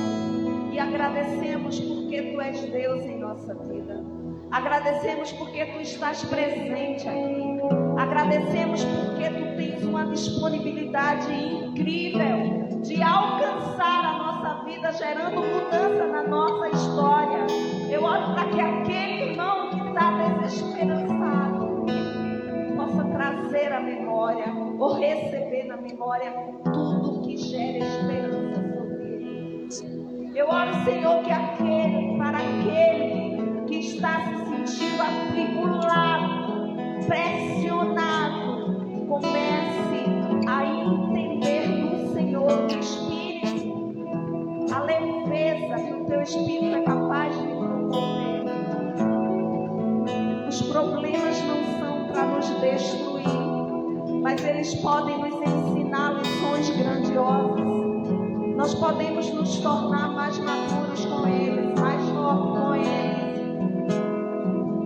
e agradecemos porque tu és Deus em nossa vida. Agradecemos porque tu estás presente aqui. Agradecemos porque tu tens uma disponibilidade incrível de alcançar a nossa vida, gerando mudança na nossa história. Eu oro para que aquele irmão que está desesperançado possa trazer a memória, ou receber na memória tudo que gera esperança sobre ele. Eu oro, Senhor, que para aquele que está se sentindo atribulado, pressionado, comece a entender no Senhor, no Espírito, a leveza que o teu Espírito é capaz de promover. Os problemas não são para nos destruir, mas eles podem nos ensinar lições grandiosas. Nós podemos nos tornar mais maduros com eles, mais fortes com eles.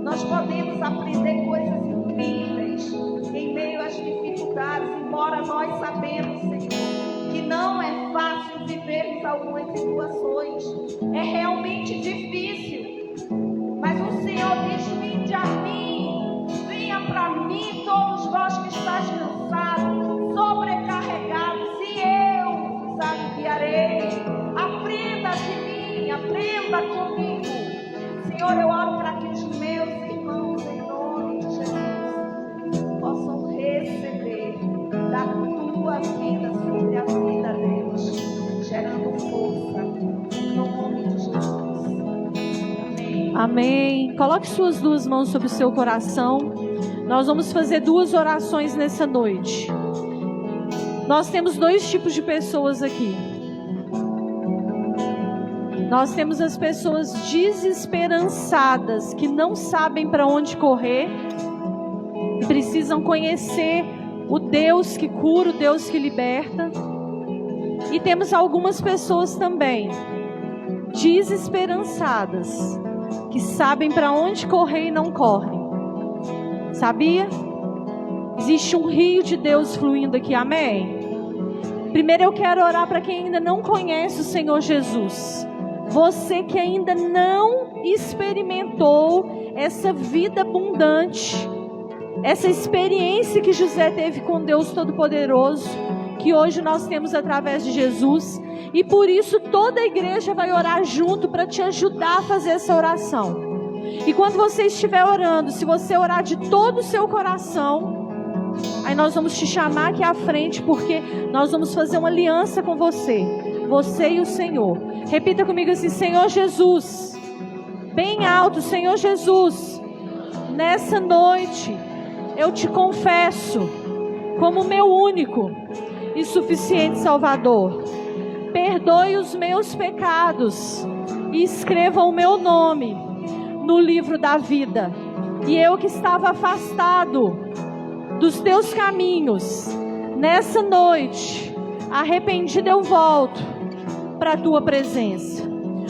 Nós podemos aprender coisas incríveis em meio às dificuldades, embora nós sabemos, Senhor, que não é fácil vivermos algumas situações. É realmente difícil. Mas o Senhor diz: vinde a mim, venha para mim, todos vós que estáis cansados, sobrecarregados, e eu vos aliviarei. Aprenda de mim, aprenda comigo. Senhor, eu oro para que os meus irmãos, em nome de Jesus, possam receber da tua vida sobre a vida deles, gerando força, em nome de Jesus. Amém. Amém. Coloque suas duas mãos sobre o seu coração. Nós vamos fazer duas orações nessa noite. Nós temos dois tipos de pessoas aqui. Nós temos as pessoas desesperançadas, que não sabem para onde correr, e precisam conhecer o Deus que cura, o Deus que liberta. E temos algumas pessoas também desesperançadas, que sabem para onde correr e não correm. Sabia? Existe um rio de Deus fluindo aqui, amém? Primeiro eu quero orar para quem ainda não conhece o Senhor Jesus. Você que ainda não experimentou essa vida abundante, essa experiência que José teve com Deus Todo-Poderoso, que hoje nós temos através de Jesus. E por isso toda a igreja vai orar junto para te ajudar a fazer essa oração. E quando você estiver orando, se você orar de todo o seu coração, aí nós vamos te chamar aqui à frente, porque nós vamos fazer uma aliança com você e o Senhor. Repita comigo assim: Senhor Jesus, bem alto, Senhor Jesus, nessa noite eu te confesso como meu único e suficiente Salvador. Perdoe os meus pecados e escreva o meu nome no livro da vida. E eu que estava afastado dos teus caminhos, nessa noite, arrependido, eu volto para a tua presença,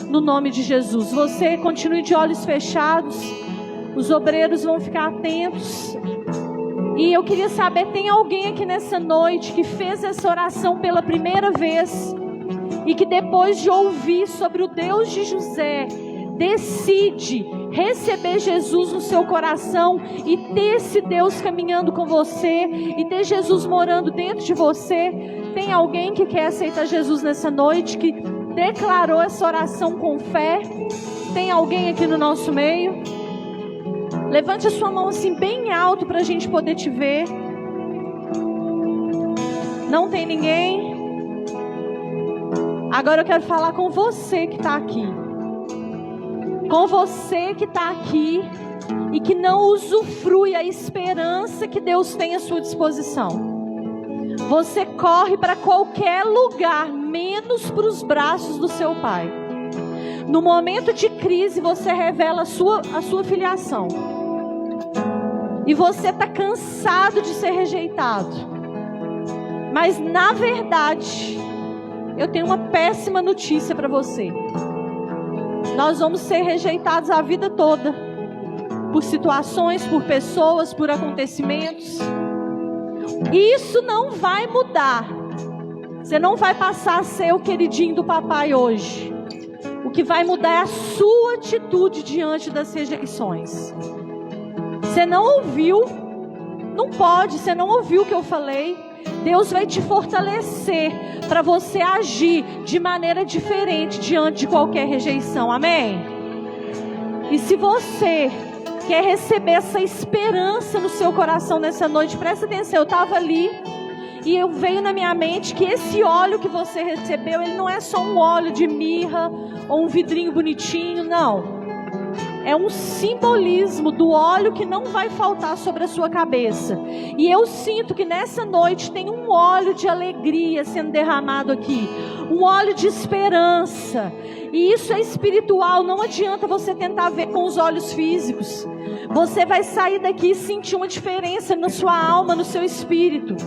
no nome de Jesus. Você continue de olhos fechados, os obreiros vão ficar atentos. E eu queria saber, tem alguém aqui nessa noite que fez essa oração pela primeira vez e que depois de ouvir sobre o Deus de José, decide receber Jesus no seu coração e ter esse Deus caminhando com você e ter Jesus morando dentro de você? Tem alguém que quer aceitar Jesus nessa noite, que declarou essa oração com fé? Tem alguém aqui no nosso meio? Levante a sua mão assim bem alto para a gente poder te ver. Não tem ninguém? Agora eu quero falar com você que está aqui. Com você que está aqui e que não usufrui a esperança que Deus tem à sua disposição. Você corre para qualquer lugar, menos para os braços do seu pai. No momento de crise, você revela a sua filiação. E você está cansado de ser rejeitado. Mas na verdade, eu tenho uma péssima notícia para você. Nós vamos ser rejeitados a vida toda. Por situações, por pessoas, por acontecimentos. E isso não vai mudar. Você não vai passar a ser o queridinho do papai hoje. O que vai mudar é a sua atitude diante das rejeições. Você não ouviu? Não pode, você não ouviu o que eu falei. Deus vai te fortalecer para você agir de maneira diferente diante de qualquer rejeição, amém? E se você quer receber essa esperança no seu coração nessa noite, presta atenção, eu estava ali e eu veio na minha mente que esse óleo que você recebeu, ele não é só um óleo de mirra ou um vidrinho bonitinho, não. É um simbolismo do óleo que não vai faltar sobre a sua cabeça. E eu sinto que nessa noite tem um óleo de alegria sendo derramado aqui. Um óleo de esperança. E isso é espiritual. Não adianta você tentar ver com os olhos físicos. Você vai sair daqui e sentir uma diferença na sua alma, no seu espírito.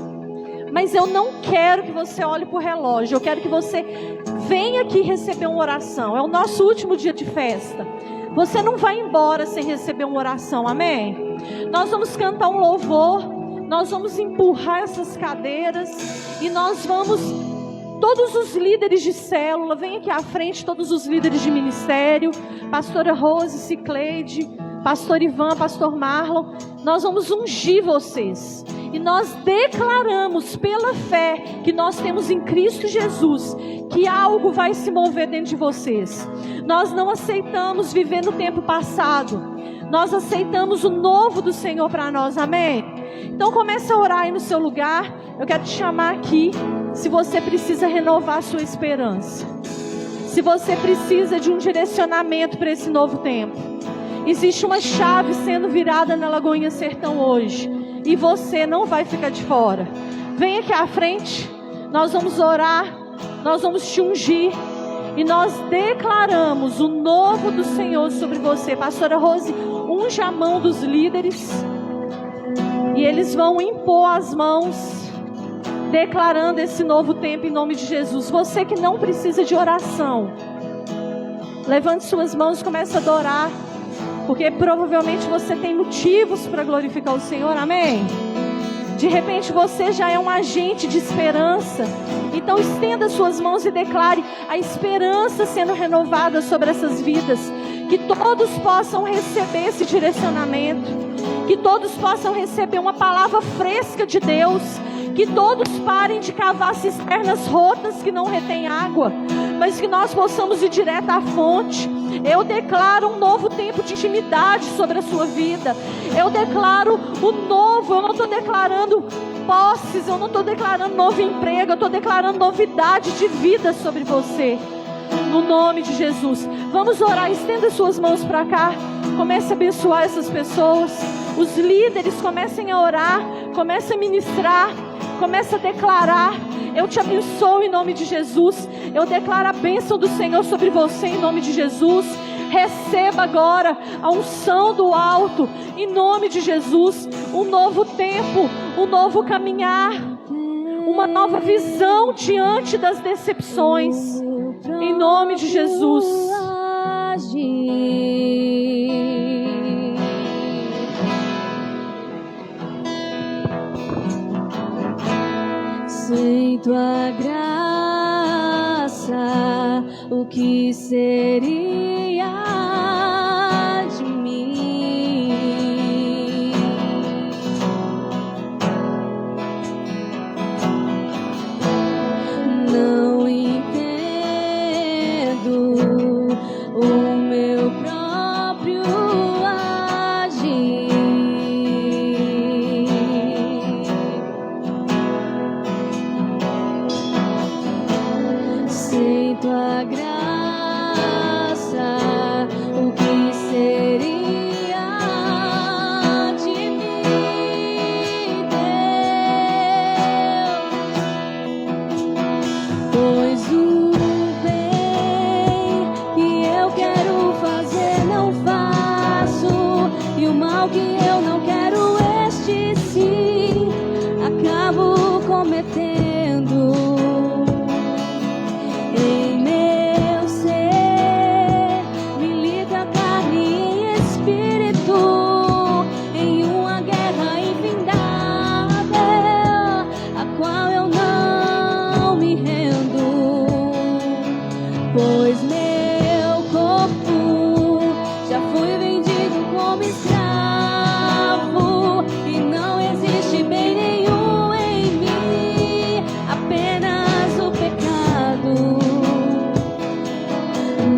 Mas eu não quero que você olhe para o relógio. Eu quero que você venha aqui receber uma oração. É o nosso último dia de festa. Você não vai embora sem receber uma oração, amém? Nós vamos cantar um louvor, nós vamos empurrar essas cadeiras e nós vamos, todos os líderes de célula, vem aqui à frente, todos os líderes de ministério, pastora Rose, Cicleide, pastor Ivan, pastor Marlon, nós vamos ungir vocês. E nós declaramos pela fé que nós temos em Cristo Jesus, que algo vai se mover dentro de vocês. Nós não aceitamos viver no tempo passado. Nós aceitamos o novo do Senhor para nós, amém? Então comece a orar aí no seu lugar. Eu quero te chamar aqui, se você precisa renovar a sua esperança. Se você precisa de um direcionamento para esse novo tempo. Existe uma chave sendo virada na Lagoinha Sertão hoje. E você não vai ficar de fora. Vem aqui à frente. Nós vamos orar. Nós vamos te ungir. E nós declaramos o novo do Senhor sobre você. Pastora Rose, unge a mão dos líderes. E eles vão impor as mãos declarando esse novo tempo em nome de Jesus. Você que não precisa de oração, levante suas mãos e comece a adorar, porque provavelmente você tem motivos para glorificar o Senhor, amém? De repente você já é um agente de esperança, então estenda suas mãos e declare a esperança sendo renovada sobre essas vidas, que todos possam receber esse direcionamento, que todos possam receber uma palavra fresca de Deus, que todos parem de cavar cisternas rotas que não retêm água, mas que nós possamos ir direto à fonte. Eu declaro um novo tempo de intimidade sobre a sua vida. Eu declaro o novo. Eu não estou declarando posses, eu não estou declarando novo emprego, eu estou declarando novidade de vida sobre você, no nome de Jesus. Vamos orar, estenda suas mãos para cá, comece a abençoar essas pessoas. Os líderes comecem a orar, comecem a ministrar, comecem a declarar. Eu te abençoo em nome de Jesus. Eu declaro a bênção do Senhor sobre você em nome de Jesus. Receba agora a unção do alto em nome de Jesus. Um novo tempo, um novo caminhar, uma nova visão diante das decepções em nome de Jesus. Sem tua graça, o que seria de mim? Não entendo o meu próprio agir. Sem tua graça, o que seria de mim, Deus? Pois o bem que eu quero fazer não faço, e o mal que eu não quero, este sim acabo cometendo. Em meu ser milita carne e espírito, em uma guerra infindável, a qual eu não me rendo, pois meu corpo já foi vendido como escravo, e não existe bem nenhum em mim, apenas o pecado.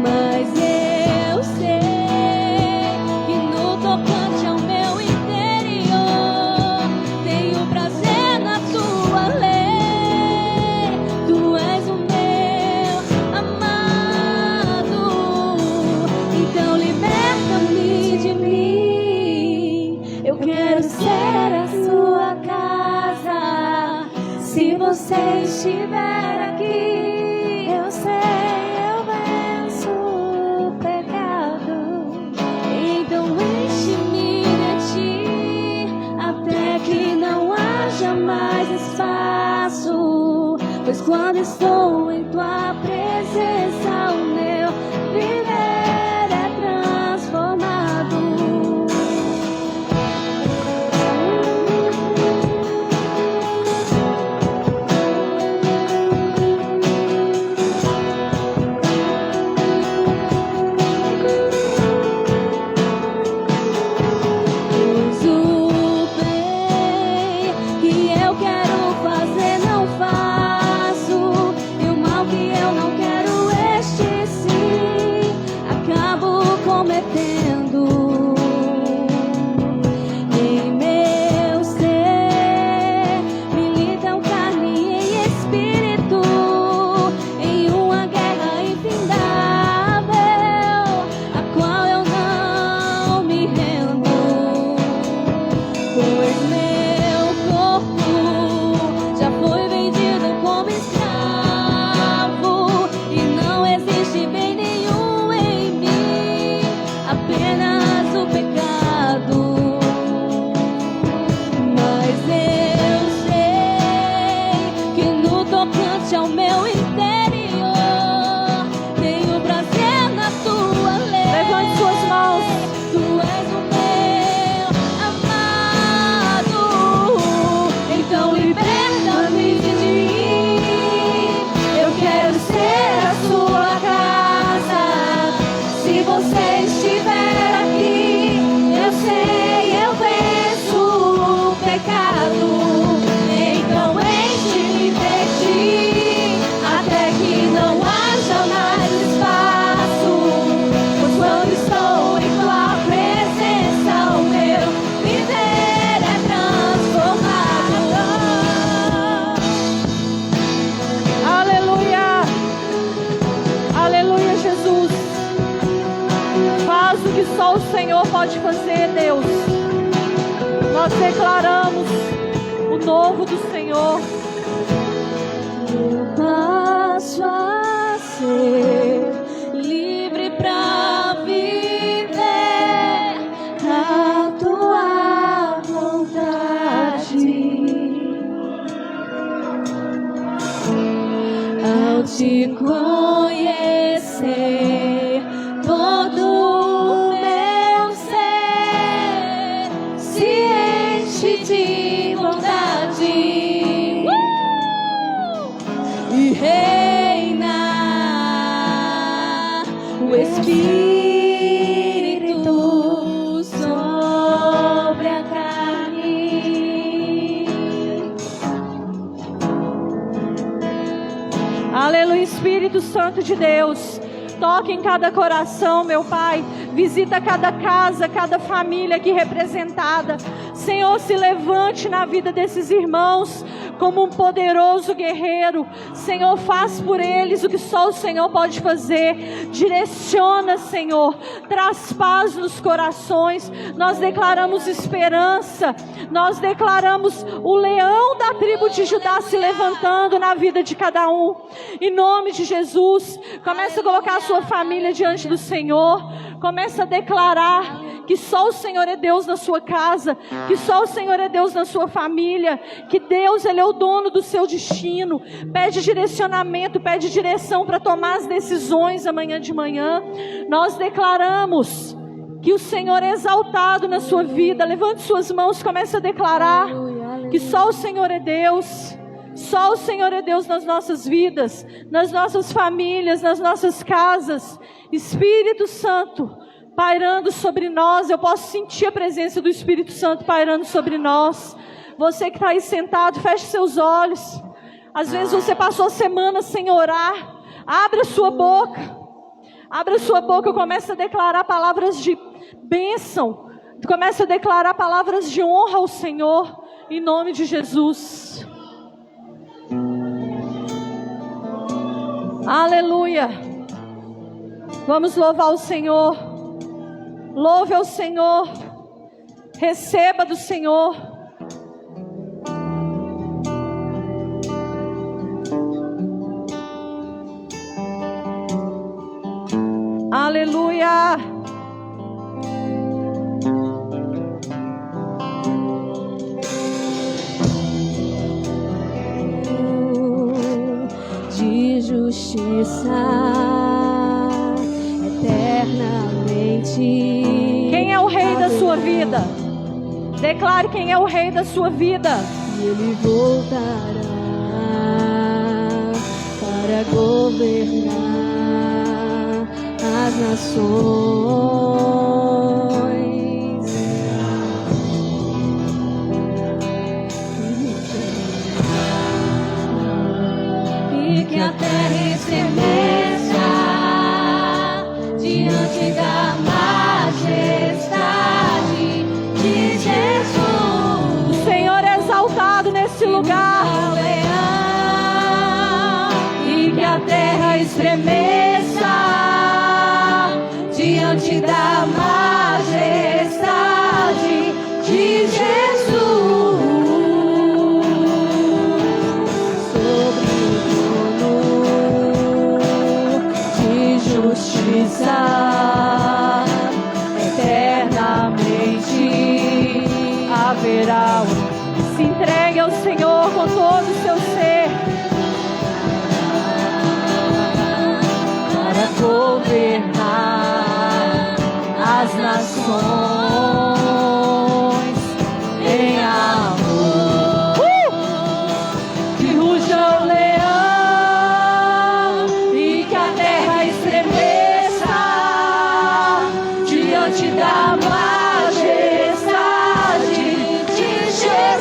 Mas eu sei que no tocante ao meu interior tenho prazer na tua lei. Tu és o meu amado, então liberta-me de mim. Eu quero ser a sua casa. Se você estiver aqui, eu sei, eu venço o pecado. Então enche-me de ti, até que não haja mais espaço. Pois quando estou em tua presença, o meu viver é transformado. Pois o bem que eu quero fazer não faço, e o mal que eu não Nós declaramos o novo do Senhor. Eu passo a ser livre pra viver a tua vontade. Ao te conhecer, todo o meu ser se enche de vontade e reina o Espírito sobre a carne. Aleluia, Espírito Santo de Deus. Toque em cada coração, meu Pai. Visita cada casa, cada família aqui representada. Senhor, se levante na vida desses irmãos como um poderoso guerreiro. Senhor, faz por eles o que só o Senhor pode fazer. Direciona, Senhor. Traz paz nos corações. Nós declaramos esperança. Nós declaramos o leão da tribo de Judá se levantando na vida de cada um. Em nome de Jesus, comece a colocar a sua família diante do Senhor. Comece a declarar que só o Senhor é Deus na sua casa, que só o Senhor é Deus na sua família, que Deus, Ele é o dono do seu destino. Pede direcionamento, pede direção para tomar as decisões amanhã de manhã. Nós declaramos que o Senhor é exaltado na sua vida. Levante suas mãos, comece a declarar que só o Senhor é Deus. Só o Senhor é Deus nas nossas vidas, nas nossas famílias, nas nossas casas. Espírito Santo pairando sobre nós. Eu posso sentir a presença do Espírito Santo pairando sobre nós. Você que está aí sentado, feche seus olhos. Às vezes você passou a semana sem orar. Abra sua boca. Abra sua boca e comece a declarar palavras de bênção. Comece a declarar palavras de honra ao Senhor, em nome de Jesus. Aleluia. Vamos louvar o Senhor. Louve ao Senhor. Receba do Senhor. Aleluia. De justiça eternamente. Quem é o rei da sua vida? Declare quem é o rei da sua vida. E ele voltará para governar as nações. E que a terra estremeça diante da majestade de Jesus. O Senhor é exaltado nesse lugar. E que a terra estremeça diante da majestade de Jesus. Sobre o trono de justiça eternamente Haverá. Se entregue ao Senhor com todo o seu ser. para governar as nações em amor. Que ruja o leão e que a terra estremeça diante da majestade de Jesus.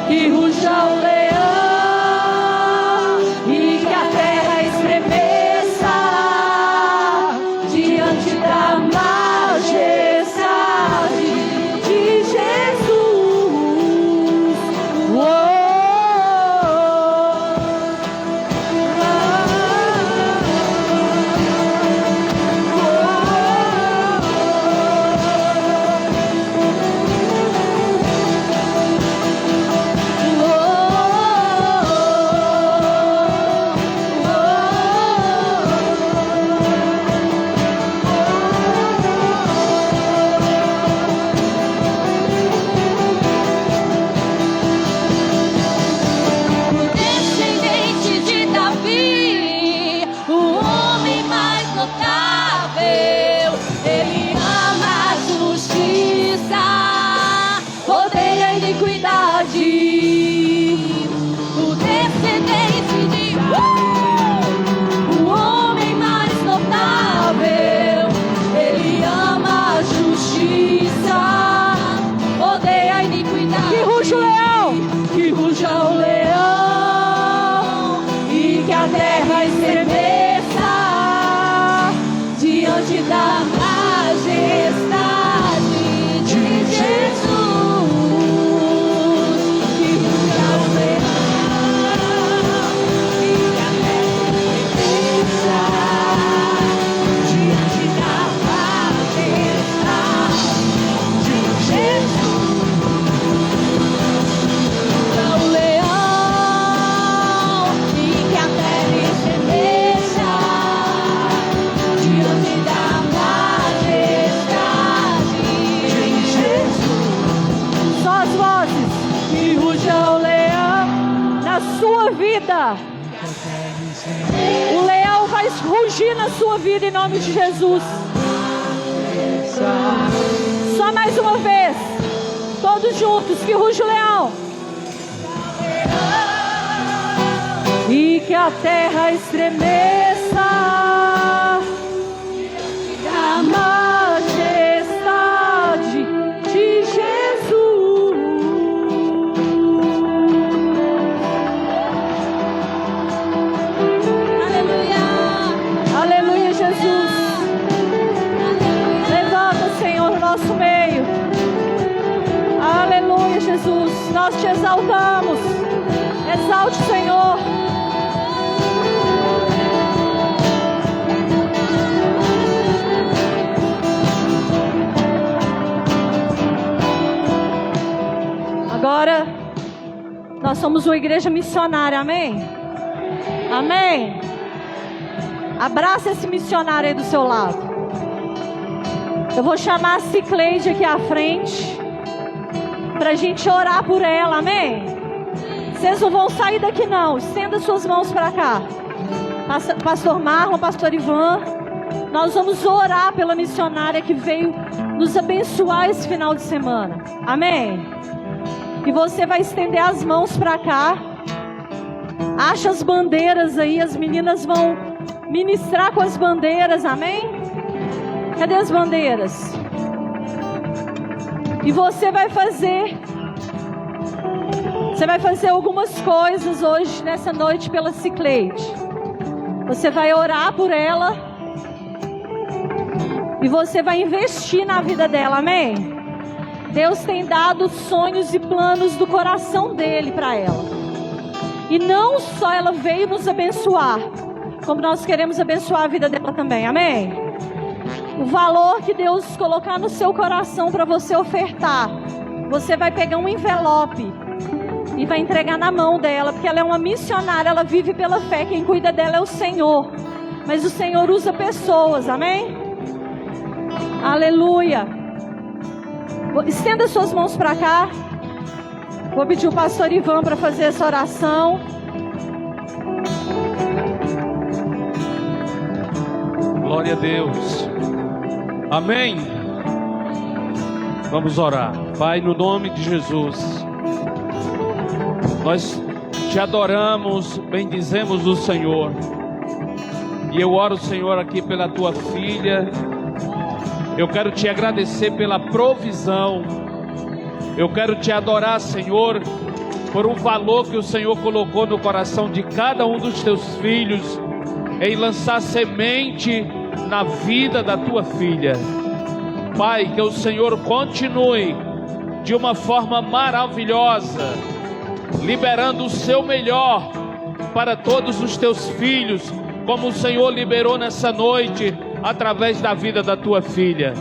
Que ruja o leão e que a terra estremeça diante da majestade sua vida. O leão vai rugir na sua vida em nome de Jesus. Só mais uma vez. Todos juntos, que ruge o leão. E que a terra estremeça da majestade de Jesus. Aleluia. Aleluia, Jesus. Levanta, Senhor, no nosso meio. Aleluia, Jesus. Nós te exaltamos. Exalte, Senhor. Agora, nós somos uma igreja missionária, amém? Amém? Abraça esse missionário aí do seu lado. Eu vou chamar a Cicleide aqui à frente, para a gente orar por ela, amém? Vocês não vão sair daqui não, estenda suas mãos para cá. Pastor Marlon, Pastor Ivan, nós vamos orar pela missionária que veio nos abençoar esse final de semana, amém? E você vai estender as mãos para cá. Acha as bandeiras aí, as meninas vão ministrar com as bandeiras, amém? Cadê as bandeiras? E você vai fazer algumas coisas hoje, nessa noite, pela Cicleide. Você vai orar por ela. E você vai investir na vida dela, amém? Deus tem dado sonhos e planos do coração dele para ela. E não só ela veio nos abençoar, como nós queremos abençoar a vida dela também, amém? O valor que Deus colocar no seu coração para você ofertar, você vai pegar um envelope e vai entregar na mão dela, porque ela é uma missionária, ela vive pela fé, quem cuida dela é o Senhor. Mas o Senhor usa pessoas, amém? Aleluia. Estenda suas mãos para cá. Vou pedir o pastor Ivan para fazer essa oração. Glória a Deus. Amém. Vamos orar. Pai, no nome de Jesus, nós te adoramos, bendizemos o Senhor. E eu oro, Senhor, aqui pela tua filha. Eu quero te agradecer pela provisão. Eu quero te adorar, Senhor, por um valor que o Senhor colocou no coração de cada um dos teus filhos, em lançar semente na vida da tua filha. Pai, que o Senhor continue de uma forma maravilhosa, liberando o seu melhor para todos os teus filhos, como o Senhor liberou nessa noite, através da vida da tua filha.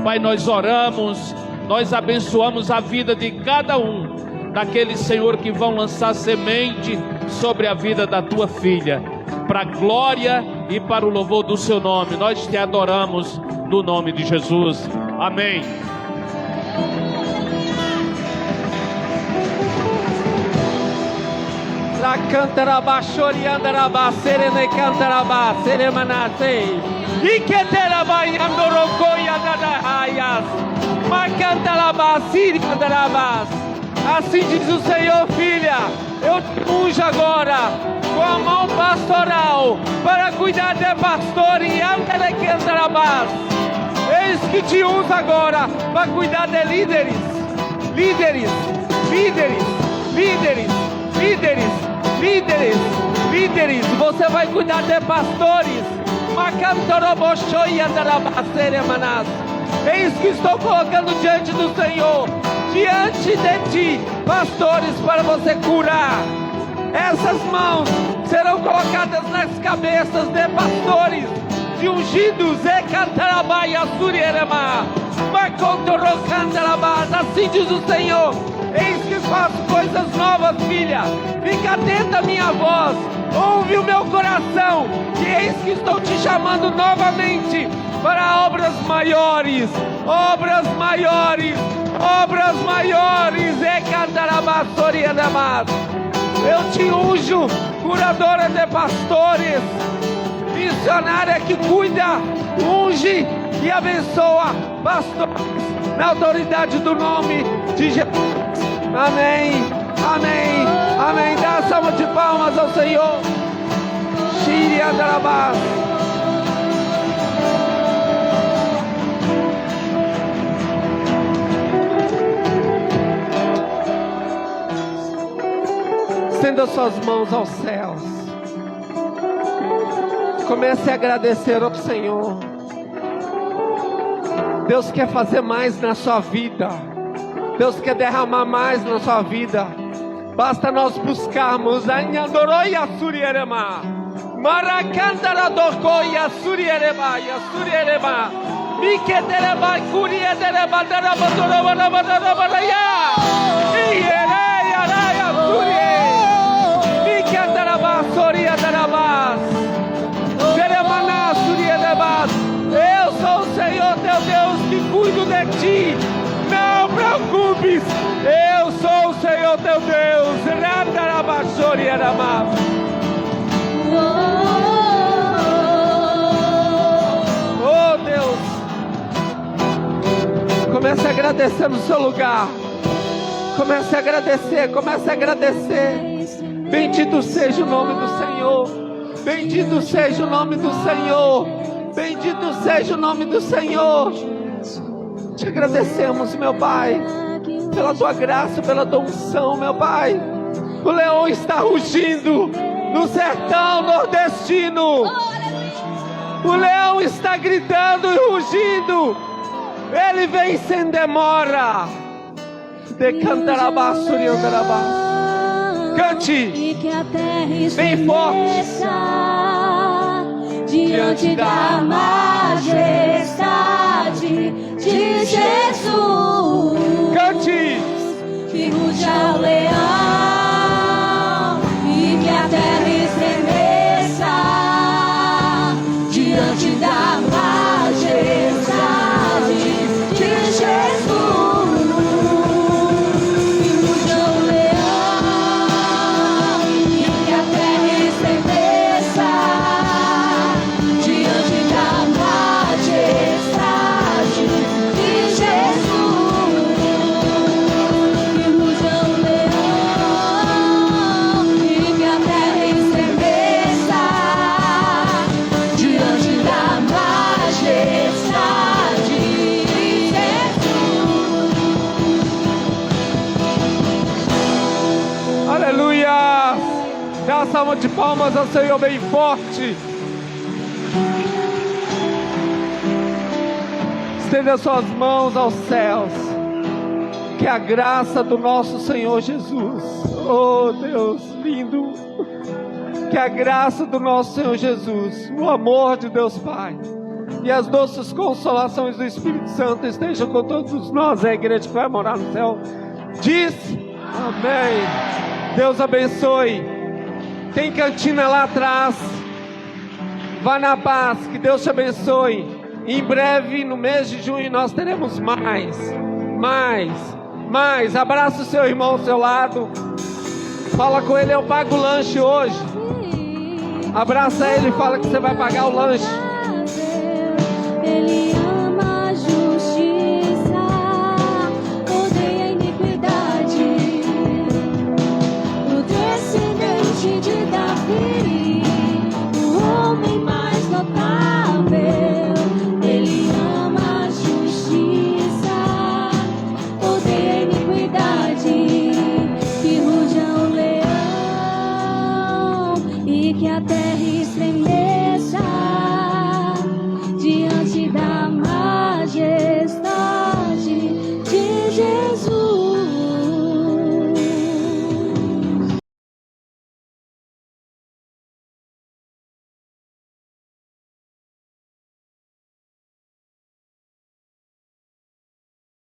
Pai, nós oramos, nós abençoamos a vida de cada um daqueles, Senhor, que vão lançar semente sobre a vida da tua filha, para a glória e para o louvor do seu nome. Nós te adoramos no nome de Jesus. Amém. La cantaraba, choriandaraba, serene cantaraba, seremanase. E que teraba, yandorocoia dadahaias. Macantaraba, siriandarabas. Assim diz o Senhor, filha, eu te unjo agora com a mão pastoral para cuidar de pastor e andelecantarabas. Eis que te uso agora para cuidar de líderes. Líderes, líderes, líderes, líderes, líderes, líderes. Você vai cuidar de pastores. Eis que estou colocando diante do Senhor, diante de ti, pastores, para você curar. Essas mãos serão colocadas nas cabeças de pastores, de ungidos. Assim diz o Senhor: eis que faço coisas novas, filha. Fica atenta à minha voz, ouve o meu coração, e eis que estou te chamando novamente para obras maiores, obras maiores, obras maiores. Eu te unjo, curadora de pastores, missionária que cuida, unge e abençoa pastores na autoridade do nome de Jesus. Amém, amém, amém. Dá a salva de palmas ao Senhor. Shiria Darabás. Estenda suas mãos aos céus. Comece a agradecer ao Senhor. Deus quer fazer mais na sua vida. Deus quer derramar mais na sua vida. Basta nós buscarmos. Anhandoroia surierema. Maracantara docoia surierema. Surierema. Miquetereba curietereba. Darabadorabadorabadorabadaya. Iereia raia surie. Miquetereba surietereba. Seremana suriereba. Eu sou o Senhor teu Deus que cuido de ti. Não preocupes. Eu sou o Senhor teu Deus. Oh Deus. Comece a agradecer no seu lugar. Comece a agradecer. Comece a agradecer. Bendito seja o nome do Senhor. Bendito seja o nome do Senhor. Bendito seja o nome do Senhor. Te agradecemos, meu Pai, pela tua graça, pela tua unção, meu Pai. O leão está rugindo no sertão nordestino. O leão está gritando e rugindo. Ele vem sem demora. Decantarabá, suriandarabá. Cante bem forte. Diante da majestade de Jesus, cante, que ruge ao leão e que a terra estremeça. Diante da majestade de Jesus, que ruge ao leão e que a terra estremeça. Diante da majestade de Jesus, que ruge ao leão e que a terra estremeça. Diante da majestade de Jesus. aleluia. Dá uma salva de palmas ao Senhor bem forte. Estenda suas mãos aos céus. Que a graça do nosso Senhor Jesus, oh Deus lindo, que a graça do nosso Senhor Jesus, o amor de Deus Pai e as doces consolações do Espírito Santo estejam com todos nós, a igreja que vai morar no céu. Diz amém. Deus abençoe. Tem cantina lá atrás. Vá na paz, que Deus te abençoe. Em breve, no mês de junho, nós teremos mais. Abraça o seu irmão ao seu lado. Fala com ele, eu pago o lanche hoje. Abraça ele e fala que você vai pagar o lanche. Ele